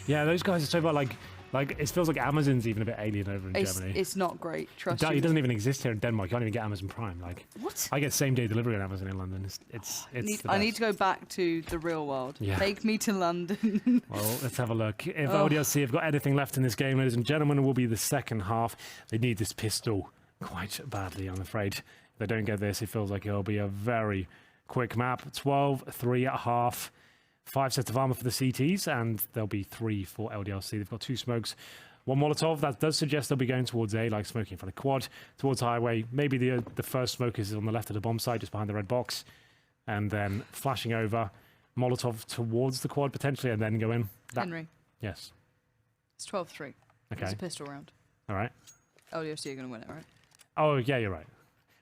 Yeah, those guys are so bad. Like it feels like Amazon's even a bit alien over in Germany. It's not great. Trust me. It doesn't even exist here in Denmark. You can't even get Amazon Prime. Like what? I get same day delivery on Amazon in London. I need to go back to the real world. Yeah. Take me to London. Well, let's have a look. If LDLC have got anything left in this game, ladies and gentlemen, it will be the second half. They need this pistol quite badly, I'm afraid. If they don't get this, it feels like it'll be a very quick map. 12-3 at half. 5 sets of armor for the CTs, and there'll be 3 for LDLC. They've got 2 smokes, 1 Molotov. That does suggest they'll be going towards A, like smoking for the quad, towards highway. Maybe the first smoke is on the left of the bomb site, just behind the red box, and then flashing over Molotov towards the quad potentially, and then go in. Henry. Yes. It's 12-3. Okay. It's a pistol round. All right. LDLC are going to win it, right? Oh yeah, you're right.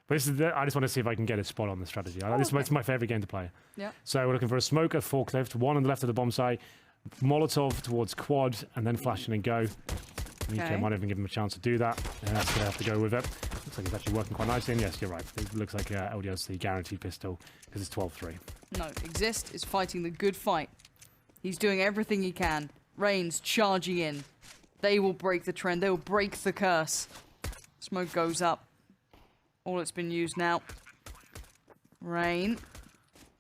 But I just want to see if I can get a spot on the strategy. This is my favorite game to play. Yeah. So we're looking for a smoke at forklift, 1 on the left of the bomb site, Molotov towards quad, and then flashing and go. Okay. Might even give him a chance to do that. And that's going to have to go with it. Looks like it's actually working quite nicely. And yes, you're right. It looks like LDLC guaranteed pistol because it's 12-3. No, Exist is fighting the good fight. He's doing everything he can. Rain's charging in. They will break the trend. They will break the curse. Smoke goes up. All it's been used now. Rain.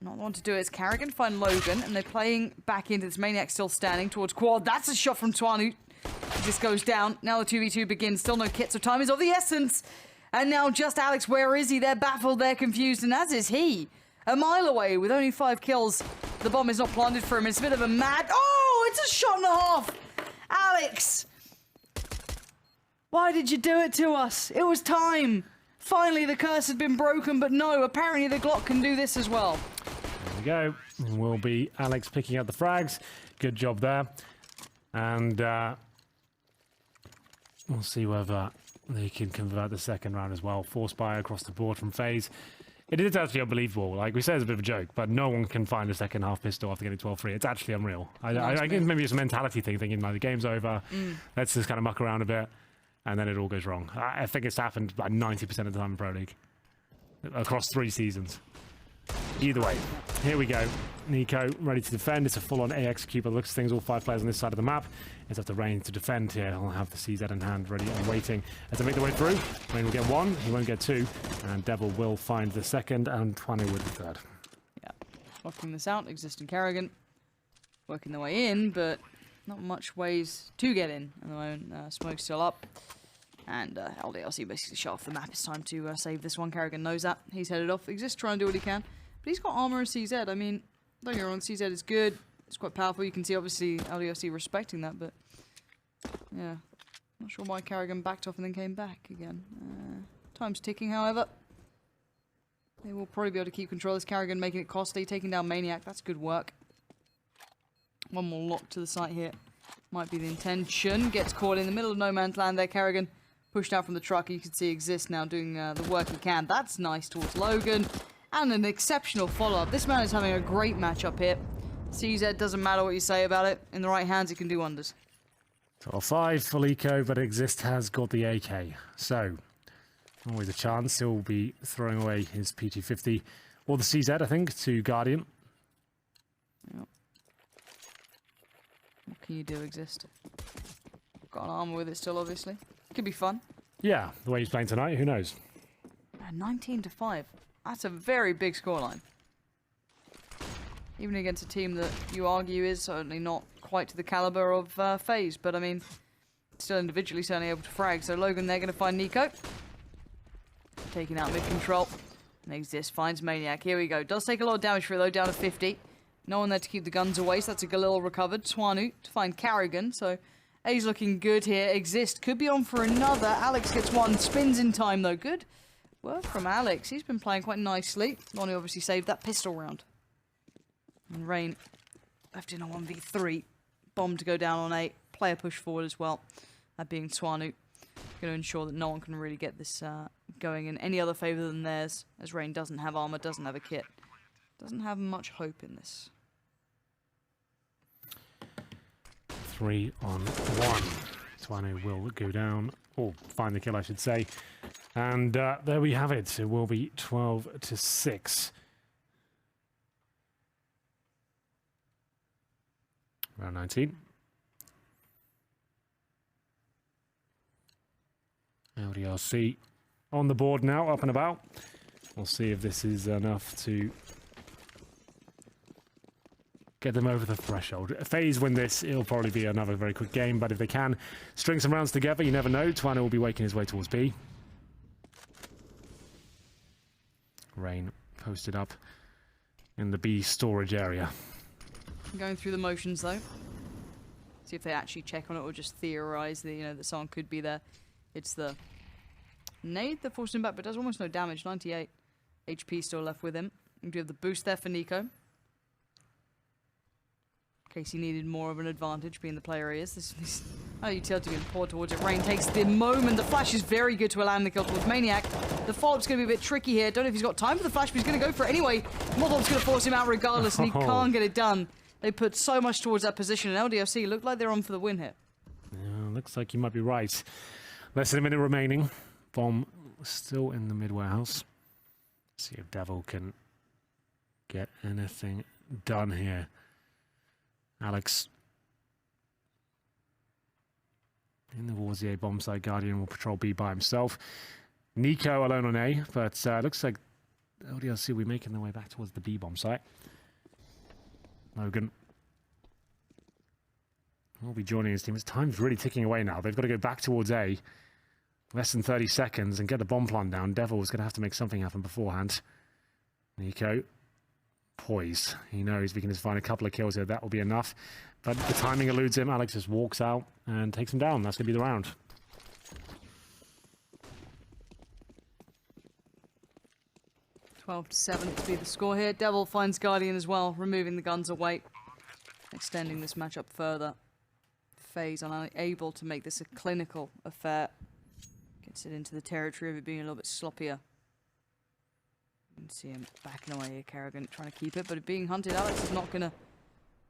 Not the one to do it. It's Carrigan find Logan, and they're playing back into this. Maniac still standing towards quad. That's a shot from Twanu. He just goes down. Now the 2v2 begins. Still no kit, so time is of the essence. And now just Alex, where is he? They're baffled, they're confused, and as is he. a mile away with only 5 kills. The bomb is not planted for him. It's a bit of a mad... Oh, it's a shot and a half. Alex, why did you do it to us? It was time. Finally, the curse had been broken, but no, apparently the Glock can do this as well. There we go. It will be Alex picking up the frags. Good job there. And we'll see whether they can convert the second round as well. Force buy across the board from FaZe. It is actually unbelievable. Like we say, it's a bit of a joke, but no one can find a second half pistol after getting 12-3. It's actually unreal. I think maybe it's a mentality thing, thinking like the game's over. Let's just kind of muck around a bit, and then it all goes wrong. I think it's happened like 90% of the time in Pro League across 3 seasons. Either way, here we go. Nico ready to defend. It's a full-on AX cube. It looks things all 5 players on this side of the map. It's up to Rain to defend here. He'll have the CZ in hand, ready and waiting as they make their way through. Rain will get 1. He won't get 2. And Devil will find the second, and Twane with the third. Yeah, locking this out. Existing Kerrigan working their way in, but not much ways to get in at the moment. Smoke's still up. And LDLC basically shut off the map. It's time to save this one. Kerrigan knows that. He's headed off. Exist trying to do what he can. But he's got armor and CZ. I mean, don't get me wrong, CZ is good. It's quite powerful. You can see, obviously, LDLC respecting that. But, yeah. Not sure why Kerrigan backed off and then came back again. Time's ticking, however. They will probably be able to keep control of this Kerrigan, making it costly. Taking down Maniac. That's good work. One more lock to the site here. Might be the intention. Gets caught in the middle of no man's land there, Kerrigan. Pushed out from the truck. You can see Exist now doing the work he can. That's nice towards Logan. And an exceptional follow-up. This man is having a great matchup here. CZ, doesn't matter what you say about it. In the right hands, he can do wonders. 12-5 for Lico, but Exist has got the AK. So, always a chance. He'll be throwing away his PT-50 or the CZ, I think, to Guardian. Yep. What can you do, Exist? Got an armor with it still, obviously. Could be fun. Yeah, the way he's playing tonight, who knows? 19-5. That's a very big scoreline. Even against a team that you argue is certainly not quite to the caliber of FaZe, but I mean, still individually certainly able to frag. So Logan, they're going to find Nico. Taking out mid-control. And Exist finds Maniac. Here we go. Does take a lot of damage for it, though, down to 50. No one there to keep the guns away, so that's a Galil recovered. Twanu to find Kerrigan, so A's looking good here. Exist could be on for another. Alex gets 1. Spins in time, though. Good work from Alex. He's been playing quite nicely. Lonnie obviously saved that pistol round. And Rain left in a 1v3. Bomb to go down on 8. Player push forward as well. That being Twanu. Going to ensure that no one can really get this going in any other favor than theirs, as Rain doesn't have armor, doesn't have a kit. Doesn't have much hope in this. 3-on-1. Twanu will go down, or find the kill, I should say. And there we have it. It will be 12-6. Round 19. LDLC on the board now, up and about. We'll see if this is enough to get them over the threshold. If FaZe win this, it'll probably be another very quick game, but if they can string some rounds together, you never know. Twanu will be making his way towards B. Rain posted up in the B storage area. Going through the motions, though. See if they actually check on it or just theorize that, that someone could be there. It's the nade that forced him back, but does almost no damage. 98 HP still left with him. We do have the boost there for Nico. In case he needed more of an advantage, being the player he is. This utility being poured towards it. Rain takes the moment. The flash is very good to land the kill towards Maniac. The follow-up's going to be a bit tricky here. Don't know if he's got time for the flash, but he's going to go for it anyway. Molothov's going to force him out regardless, and he can't get it done. They put so much towards that position, and LDLC look like they're on for the win here. Yeah, looks like you might be right. Less than a minute remaining. Bomb still in the mid-warehouse. See if Devil can get anything done here. Alex in towards the A bomb site. Guardian will patrol B by himself. Nico alone on A, but looks like LDLC will be making their way back towards the B bomb site. Logan will be joining his team. His time's really ticking away now. They've got to go back towards A. Less than 30 seconds and get the bomb plant down. Devil's going to have to make something happen beforehand. Nico poise. He knows we can just find a couple of kills here. That will be enough. But the timing eludes him. Alex just walks out and takes him down. That's going to be the round. 12-7 to be the score here. Devil finds Guardian as well, removing the guns away, extending this matchup further. FaZe unable to make this a clinical affair. Gets it into the territory of it being a little bit sloppier. You can see him backing away here, Kerrigan trying to keep it, but being hunted, Alex is not gonna...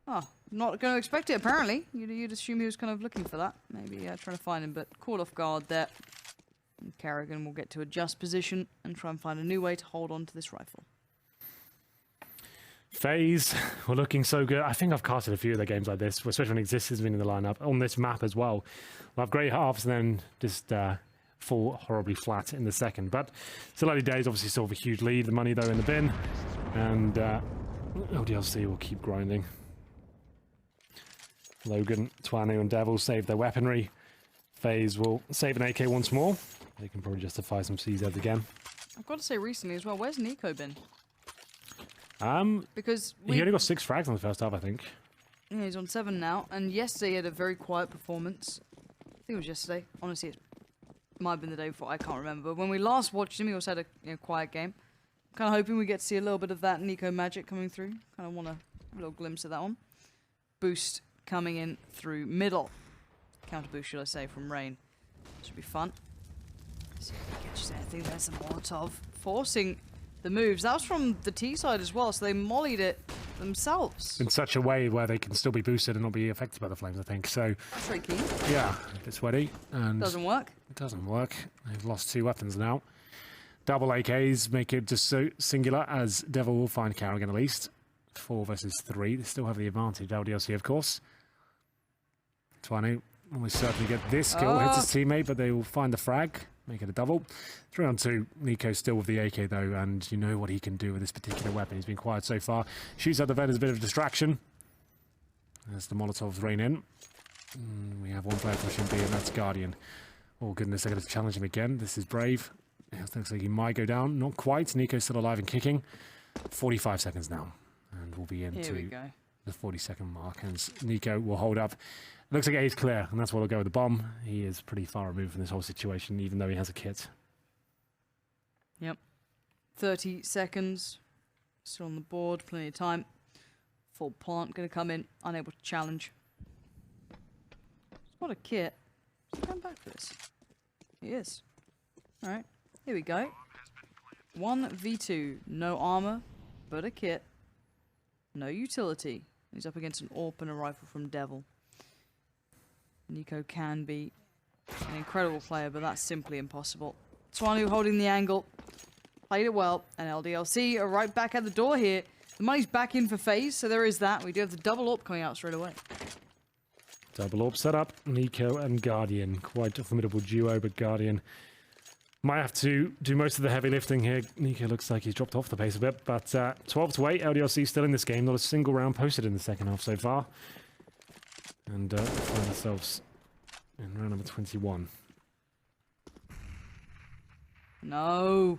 Oh, not gonna expect it apparently. You'd assume he was kind of looking for that. Maybe trying to find him, but caught off guard there. And Kerrigan will get to adjust position and try and find a new way to hold on to this rifle. FaZe were looking so good. I think I've casted a few of their games like this, especially when Exist has been in the lineup, on this map as well. We'll have great halves and then just fall horribly flat in the second. But still early days, obviously still have a huge lead. The money, though, in the bin. And LDLC will keep grinding. Logan, Twanu and Devil save their weaponry. FaZe will save an AK once more. They can probably justify some CZs again. I've got to say recently as well, where's Nico been? Because he only got 6 frags in the first half, I think. Yeah, he's on 7 now. And yesterday he had a very quiet performance. I think it was yesterday. Honestly, it might have been the day before. I can't remember. But when we last watched him, he also had a quiet game. Kind of hoping we get to see a little bit of that Nico magic coming through. Kind of want a little glimpse of that one. Boost coming in through middle. Counter boost, should I say, from Rain. Should be fun. See if he catches anything. There's a Molotov forcing the moves. That was from the T side as well, so they mollied it themselves. In such a way where they can still be boosted and not be affected by the flames, I think. So That's very keen. yeah, a bit sweaty. And Doesn't work. it doesn't work. They've lost 2 weapons now. Double AKs make it just so singular, as Devil will find Kerrigan at least. 4 versus 3. They still have the advantage. LDLC, of course. Twanu almost certainly get this kill. Hits his teammate, but they will find the frag. Make it a double. 3 on 2. Nico still with the AK though, and you know what he can do with this particular weapon. He's been quiet so far. Shoots out the vent as a bit of a distraction. As the Molotovs rain in. We have one player pushing B, and that's Guardian. Oh goodness, they're going to challenge him again. This is Brave. It looks like he might go down. Not quite. Nico's still alive and kicking. 45 seconds now. And we'll be into the 40-second mark. And Nico will hold up. It looks like A's clear, and that's why we'll go with the bomb. He is pretty far removed from this whole situation, even though he has a kit. Yep. 30 seconds. Still on the board, plenty of time. Full plant going to come in, unable to challenge. What a kit. Is he coming back for this? He is. Alright, here we go. 1v2. No armor, but a kit. No utility. He's up against an AWP and a rifle from Devil. Nico can be an incredible player, but that's simply impossible. Twanu holding the angle. Played it well, and LDLC are right back at the door here. The money's back in for FaZe, so there is that. We do have the double AWP coming out straight away. Double AWP set up. Nico and Guardian. Quite a formidable duo, but Guardian might have to do most of the heavy lifting here. Nico looks like he's dropped off the pace a bit, but 12 to 8. LDLC still in this game. Not a single round posted in the second half so far. And find ourselves in round number 21. No.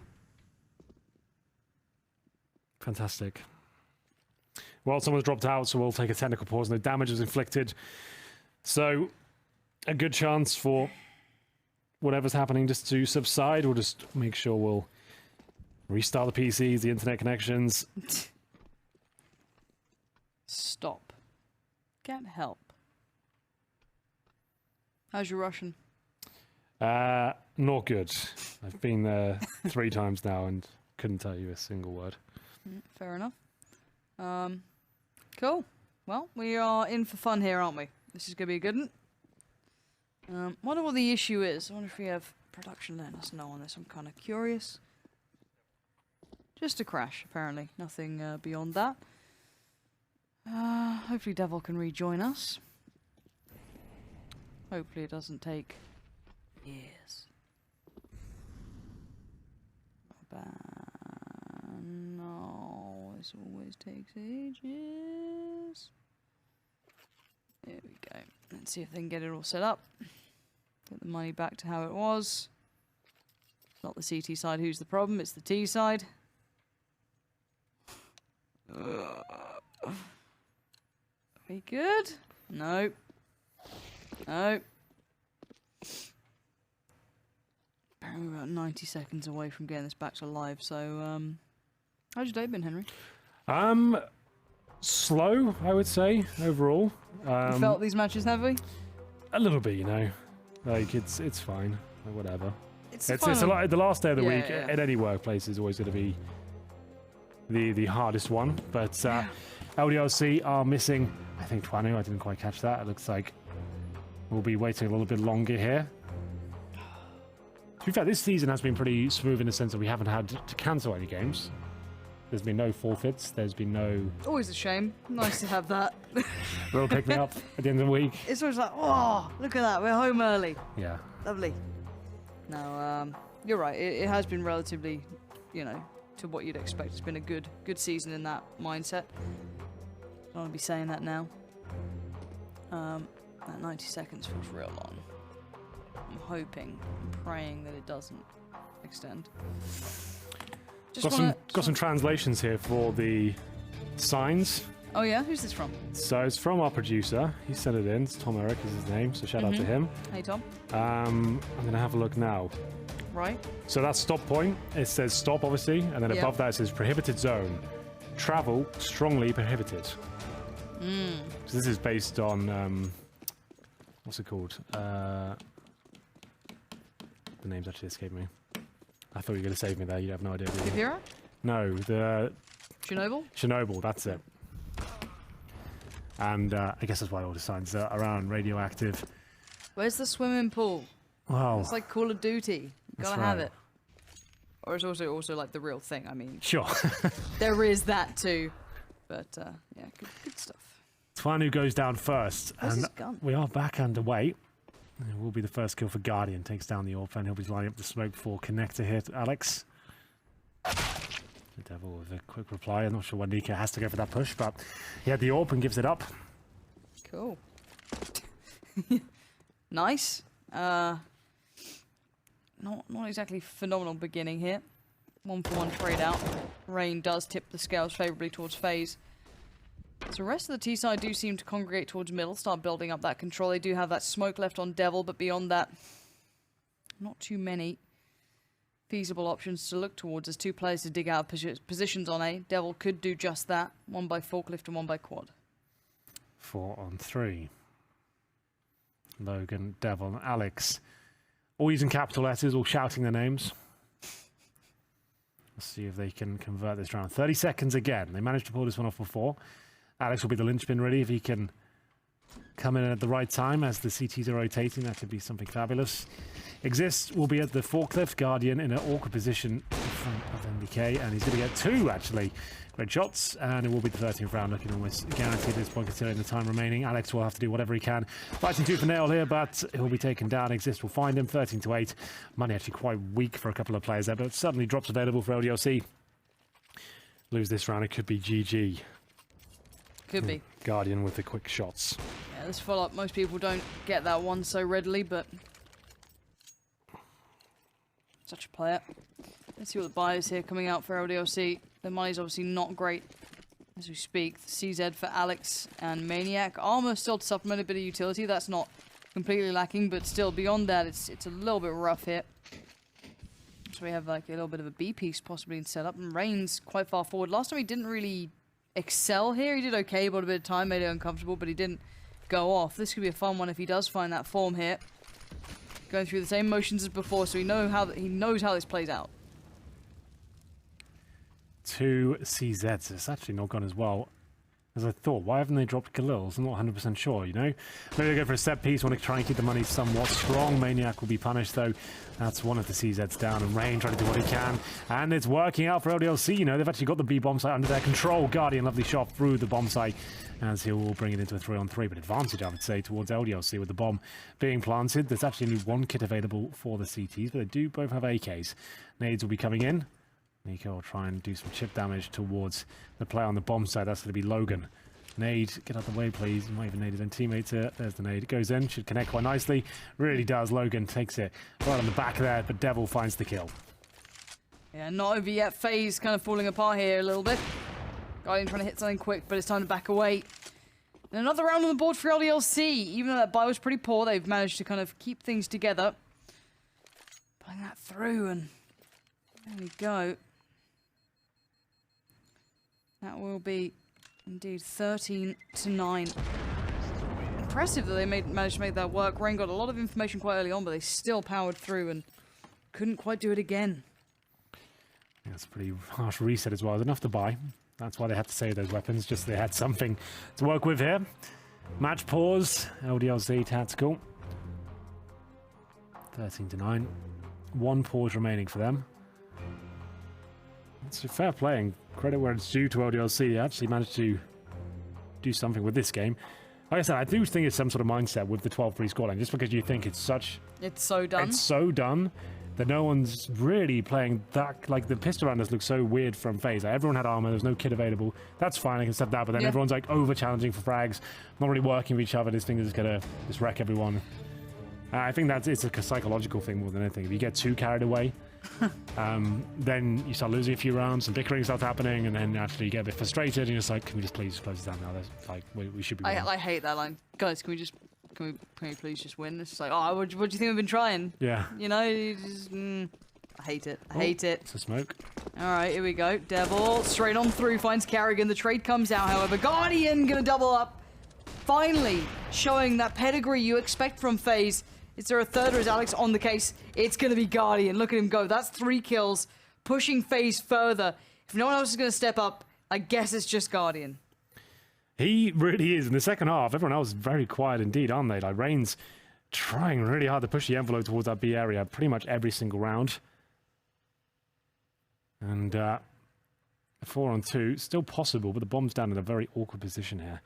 Fantastic. Well, someone's dropped out, so we'll take a technical pause. No damage was inflicted. So, a good chance for whatever's happening just to subside. We'll just make sure we'll restart the PCs, the internet connections. Stop. Get help. How's your Russian? Not good. I've been there 3 times now and couldn't tell you a single word. Fair enough. Cool. Well, we are in for fun here, aren't we? This is going to be a good one. Wonder what the issue is. I wonder if we have production letting us know on this. I'm kind of curious. Just a crash, apparently. Nothing beyond that. Hopefully Devil can rejoin us. Hopefully it doesn't take years. No, this always takes ages. There we go. Let's see if they can get it all set up. Get the money back to how it was. It's not the CT side who's the problem, it's the T side. Very good. No. No. Apparently we're about 90 seconds away from getting this back to live, so how's your day been, Henry? Slow, I would say, overall. You felt these matches heavy? A little bit, you know. Like, it's fine. Whatever. It's a lot. The last day of the week yeah. at any workplace is always going to be the hardest one. But LDLC are missing, I think, Twanu. I didn't quite catch that. It looks like we'll be waiting a little bit longer here. To be fair, this season has been pretty smooth in the sense that we haven't had to cancel any games. There's been no forfeits. There's been no... Always a shame. Nice to have that. little pick-me-up at the end of the week. It's always like, oh, look at that. We're home early. Yeah. Lovely. No, you're right. It has been relatively, you know, to what you'd expect. It's been a good season in that mindset. I don't want to be saying that now. That 90 seconds feels real long. I'm hoping, I'm praying that it doesn't extend. Got some translations here for the signs. Oh yeah, who's this from? So it's from our producer. He sent it in. It's Tom Eric is his name, so shout out to him. Hey Tom. I'm gonna have a look now. Right. So that's stop point. It says stop, obviously, and then above that it says prohibited zone. Travel strongly prohibited. So this is based on what's it called? The name's actually escaped me. I thought you were going to save me there. You have no idea. Kithira? No, the... Chernobyl? Chernobyl, that's it. And I guess that's why all the signs are around radioactive. Where's the swimming pool? Wow. It's like Call of Duty. Gotta right. have it. Or it's also like the real thing. I mean, Sure. there is that too. But yeah, good stuff. Twanu goes down first. Where's and his gun? we are back underway. It will be the first kill for Guardian. Takes down the AWP, and he'll be lining up the smoke for connector here to Alex. The Devil with a quick reply. I'm not sure when Nika has to go for that push, but he had the AWP and gives it up. Cool. Nice. Not exactly phenomenal beginning here. 1-for-1 trade out. Rain does tip the scales favourably towards FaZe. So the rest of the T side do seem to congregate towards middle, start building up that control. They do have that smoke left on Devil, but beyond that, not too many feasible options to look towards. There's two players to dig out positions on A. Devil could do just that. One by forklift and one by quad. 4 on 3. Logan, Devil, and Alex. All using capital letters, all shouting their names. Let's see if they can convert this round. 30 seconds again. They managed to pull this one off before. Alex will be the linchpin ready if he can come in at the right time as the CTs are rotating. That could be something fabulous. Exist will be at the forklift. Guardian in an awkward position in front of MBK, and he's going to get 2 actually. Great shots, and it will be the 13th round, looking almost guaranteed at this point considering the time remaining. Alex will have to do whatever he can. Fighting tooth and nail here, but he'll be taken down. Exist will find him. 13-8. Money actually quite weak for a couple of players there, but suddenly drops available for LDLC. Lose this round, it could be GG. Could be. Guardian with the quick shots. Yeah, this follow-up, most people don't get that one so readily, but such a player. Let's see what the buy is here coming out for LDLC. The money's obviously not great as we speak. CZ for Alex and Maniac. Armor still to supplement a bit of utility. That's not completely lacking, but still beyond that, it's a little bit rough here. So we have like a little bit of a B piece possibly in setup, and Rain's quite far forward. Last time he didn't really excel here. He did okay, bought a bit of time, made it uncomfortable, but he didn't go off. This could be a fun one if he does find that form here. Going through the same motions as before, so he knows how this plays out. 2 CZs. It's actually not gone as well as I thought. Why haven't they dropped Khalils? I'm not 100% sure, you know? Maybe they go for a set piece, want to try and keep the money somewhat strong. Maniac will be punished, though. That's one of the CZs down, and Rain trying to do what he can. And it's working out for LDLC, you know? They've actually got the B bomb site under their control. Guardian, lovely shot through the bomb site, as he will bring it into a 3-on-3. But advantage, I would say, towards LDLC with the bomb being planted. There's actually only 1 kit available for the CTs, but they do both have AKs. Nades will be coming in. Nico will try and do some chip damage towards the player on the bomb side. That's going to be Logan. Nade, get out of the way, please. Might even nade his own teammates here. There's the nade. It goes in. Should connect quite nicely. Really does. Logan takes it right on the back there, but Devil finds the kill. Yeah, not over yet. FaZe kind of falling apart here a little bit. Guardian trying to hit something quick, but it's time to back away. And another round on the board for LDLC. Even though that buy was pretty poor, they've managed to kind of keep things together. Putting that through, and there we go. That will be indeed 13-9. Impressive that they managed to make that work. Rain got a lot of information quite early on, but they still powered through and couldn't quite do it again. Yeah, it's a pretty harsh reset as well. It's enough to buy. That's why they had to save those weapons, just so they had something to work with here. Match pause. LDLC tactical. 13-9. 1 pause remaining for them. It's a fair play, and credit where it's due to LDLC. They actually managed to do something with this game. Like I said, I do think it's some sort of mindset with the 12-3 scoreline, just because you think it's so done. It's so done that no one's really playing that. Like, the pistol rounders look so weird from FaZe. Like, everyone had armor, there's no kit available. That's fine, I can accept that, but then everyone's like over-challenging for frags, not really working with each other. This thing is gonna just wreck everyone. I think it's a psychological thing more than anything. If you get too carried away, then you start losing a few rounds, and bickering starts happening, and then actually you get a bit frustrated, and you're just like, can we just please close this down now? Like, we should be winning. I hate that line. Guys, can we please just win? It's like, oh, what do you think we've been trying? Yeah. You know, you just, I hate it. I hate it. It's a smoke. All right, here we go. Devil straight on through, finds Carrigan. The trade comes out, however. Guardian gonna double up. Finally showing that pedigree you expect from FaZe. Is there a third, or is Alex on the case? It's going to be Guardian. Look at him go. That's 3 kills, pushing FaZe further. If no one else is going to step up, I guess it's just Guardian. He really is. In the second half, everyone else is very quiet indeed, aren't they? Like, Rain's trying really hard to push the envelope towards that B area pretty much every single round. And 4-on-2, still possible, but the bomb's down in a very awkward position here.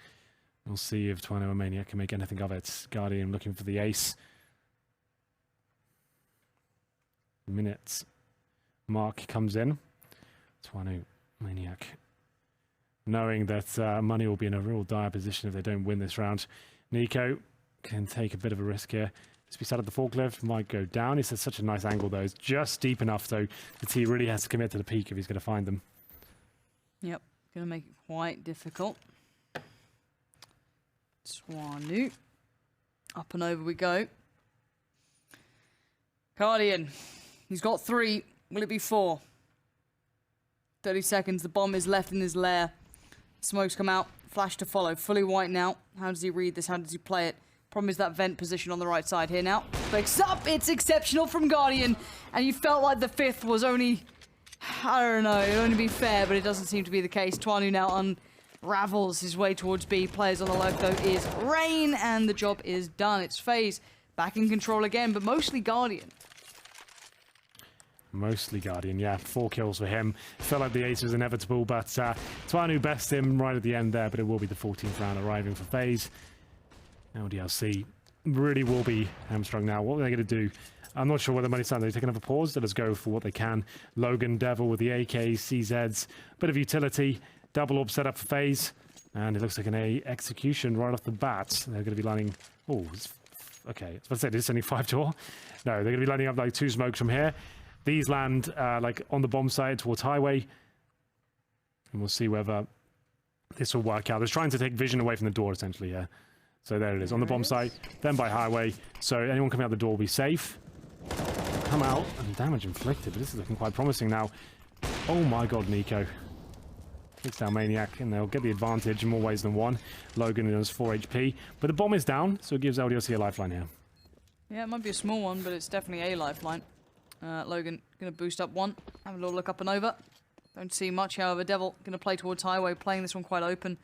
We'll see if Twino and Maniac can make anything of it. Guardian looking for the ace. Minutes mark comes in. Twino, Maniac, knowing that Money will be in a real dire position if they don't win this round. Nico can take a bit of a risk here. Just beside the forklift, might go down. It's at such a nice angle though. It's just deep enough so the T really has to commit to the peak if he's going to find them. Yep, going to make it quite difficult. Swanu. Up and over we go. Guardian. He's got 3. Will it be 4? 30 seconds. The bomb is left in his lair. Smokes come out. Flash to follow. Fully white now. How does he read this? How does he play it? Problem is that vent position on the right side here now. Picks up. It's exceptional from Guardian. And you felt like the 5th was only... I don't know. It would only be fair, but it doesn't seem to be the case. Twanu now unravels his way towards B. Players on the left, though, is Rain. And the job is done. It's FaZe back in control again, but mostly Guardian. Mostly Guardian, yeah. 4 kills for him. Felt like the ace was inevitable, but Twanu best him right at the end there, but it will be the 14th round arriving for FaZe. LDLC really will be hamstrung now. What are they going to do? I'm not sure whether Money's time. They take another pause. Let us go for what they can. Logan, Devil with the AKs, CZs. Bit of utility. Double orb set up for FaZe. And it looks like an A execution right off the bat. They're going to be lining... Oh, okay. I was about to say, this is only 5 to 4. No, they're going to be lining up like 2 smokes from here. These land like on the bomb side towards highway. And we'll see whether this will work out. They're trying to take vision away from the door, essentially, yeah. So there it is, on the bomb site, then by highway. So anyone coming out the door will be safe. Come out, and damage inflicted, but this is looking quite promising now. Oh my god, Nico. Takes down Maniac, and they'll get the advantage in more ways than one. Logan has 4 HP, but the bomb is down, so it gives LDLC a lifeline here. Yeah, it might be a small one, but it's definitely a lifeline. Logan going to boost up 1. Have a little look up and over. Don't see much, however. Devil going to play towards highway, playing this one quite open.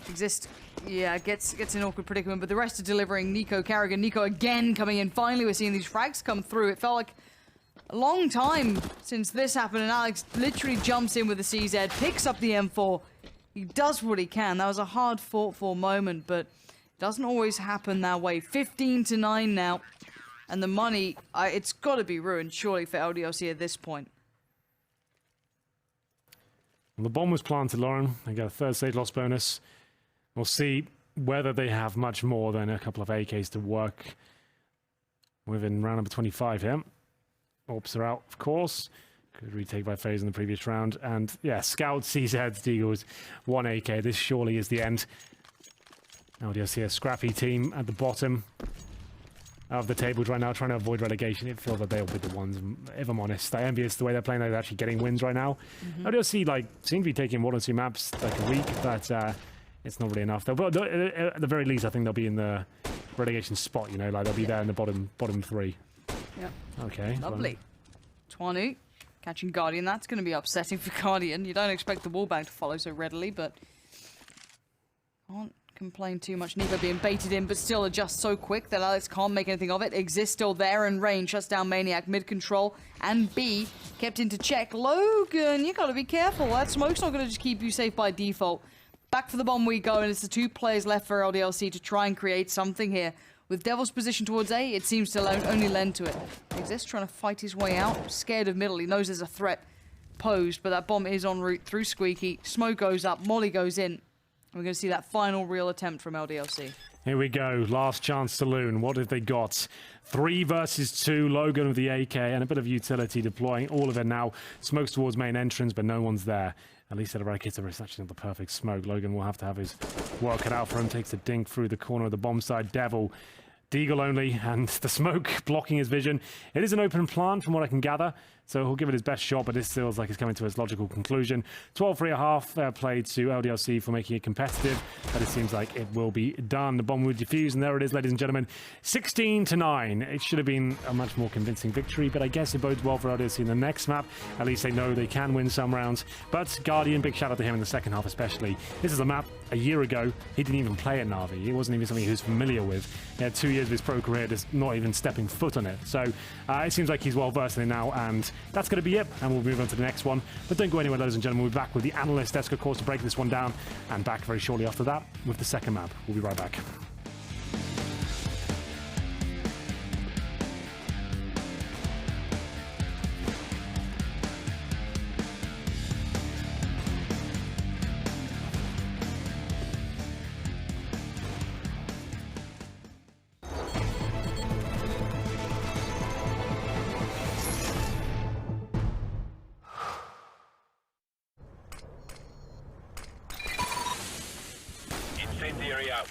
Exist, yeah, gets in an awkward predicament, but the rest are delivering. Nico, Carrigan, Nico again coming in. Finally, we're seeing these frags come through. It felt like a long time since this happened, and Alex literally jumps in with the CZ, picks up the M4. He does what he can. That was a hard fought for moment, but it doesn't always happen that way. 15-9 now. And the money, it's got to be ruined, surely, for LDLC at this point. Well, the bomb was planted, Lauren. They get a 3rd stage loss bonus. We'll see whether they have much more than a couple of AKs to work with in round number 25 here. Orbs are out, of course. Good retake by FaZe in the previous round. And yeah, Scout, CZs, Deagles, 1 AK. This surely is the end. LDLC, a scrappy team at the bottom of the tables right now, trying to avoid relegation. It feels like they'll be the ones, if I'm honest. I'm envious the way they're playing. They're actually getting wins right now. LDLC, like, seem to be taking 1 or 2 maps like a week, but it's not really enough. But at the very least, I think they'll be in the relegation spot, you know, like they'll be there in the bottom 3. Yep. Okay. Lovely. Twanu catching Guardian. That's going to be upsetting for Guardian. You don't expect the wallbang to follow so readily, but can't complain too much. Nico being baited in, but still adjusts so quick that Alex can't make anything of it. Exists still there in range. Shuts down Maniac mid control, and B kept into check. Logan, you got to be careful. That smoke's not going to just keep you safe by default. Back for the bomb we go, and it's the 2 players left for LDLC to try and create something here. With Devil's position towards A, it seems to only lend to it. Exist trying to fight his way out, scared of middle. He knows there's a threat posed, but that bomb is en route through Squeaky. Smoke goes up, Molly goes in. We're going to see that final real attempt from LDLC. Here we go. Last chance saloon. What have they got? 3 versus 2. Logan with the AK and a bit of utility deploying all of it now. Smokes towards main entrance, but no one's there. At least at a Rakitter, it's actually not the perfect smoke. Logan will have to have his work cut out for him. Takes a dink through the corner of the bomb side. Devil, Deagle only, and the smoke blocking his vision. It is an open plant from what I can gather, so he'll give it his best shot, but this feels like it's coming to its logical conclusion. 12-3.5 fair play to LDLC for making it competitive, but it seems like it will be done. The bomb will defuse, and there it is, ladies and gentlemen. 16-9. It should have been a much more convincing victory, but I guess it bodes well for LDLC in the next map. At least they know they can win some rounds. But Guardian, big shout out to him in the second half especially. This is a map a year ago, he didn't even play at Na'Vi. It wasn't even something he was familiar with. He had 2 years of his pro career just not even stepping foot on it. So it seems like he's well versed in it now, and that's going to be it, and we'll move on to the next one. But don't go anywhere, ladies and gentlemen. We'll be back with the analyst desk, of course, to break this one down, and back very shortly after that with the second map. We'll be right back. Incendiary out.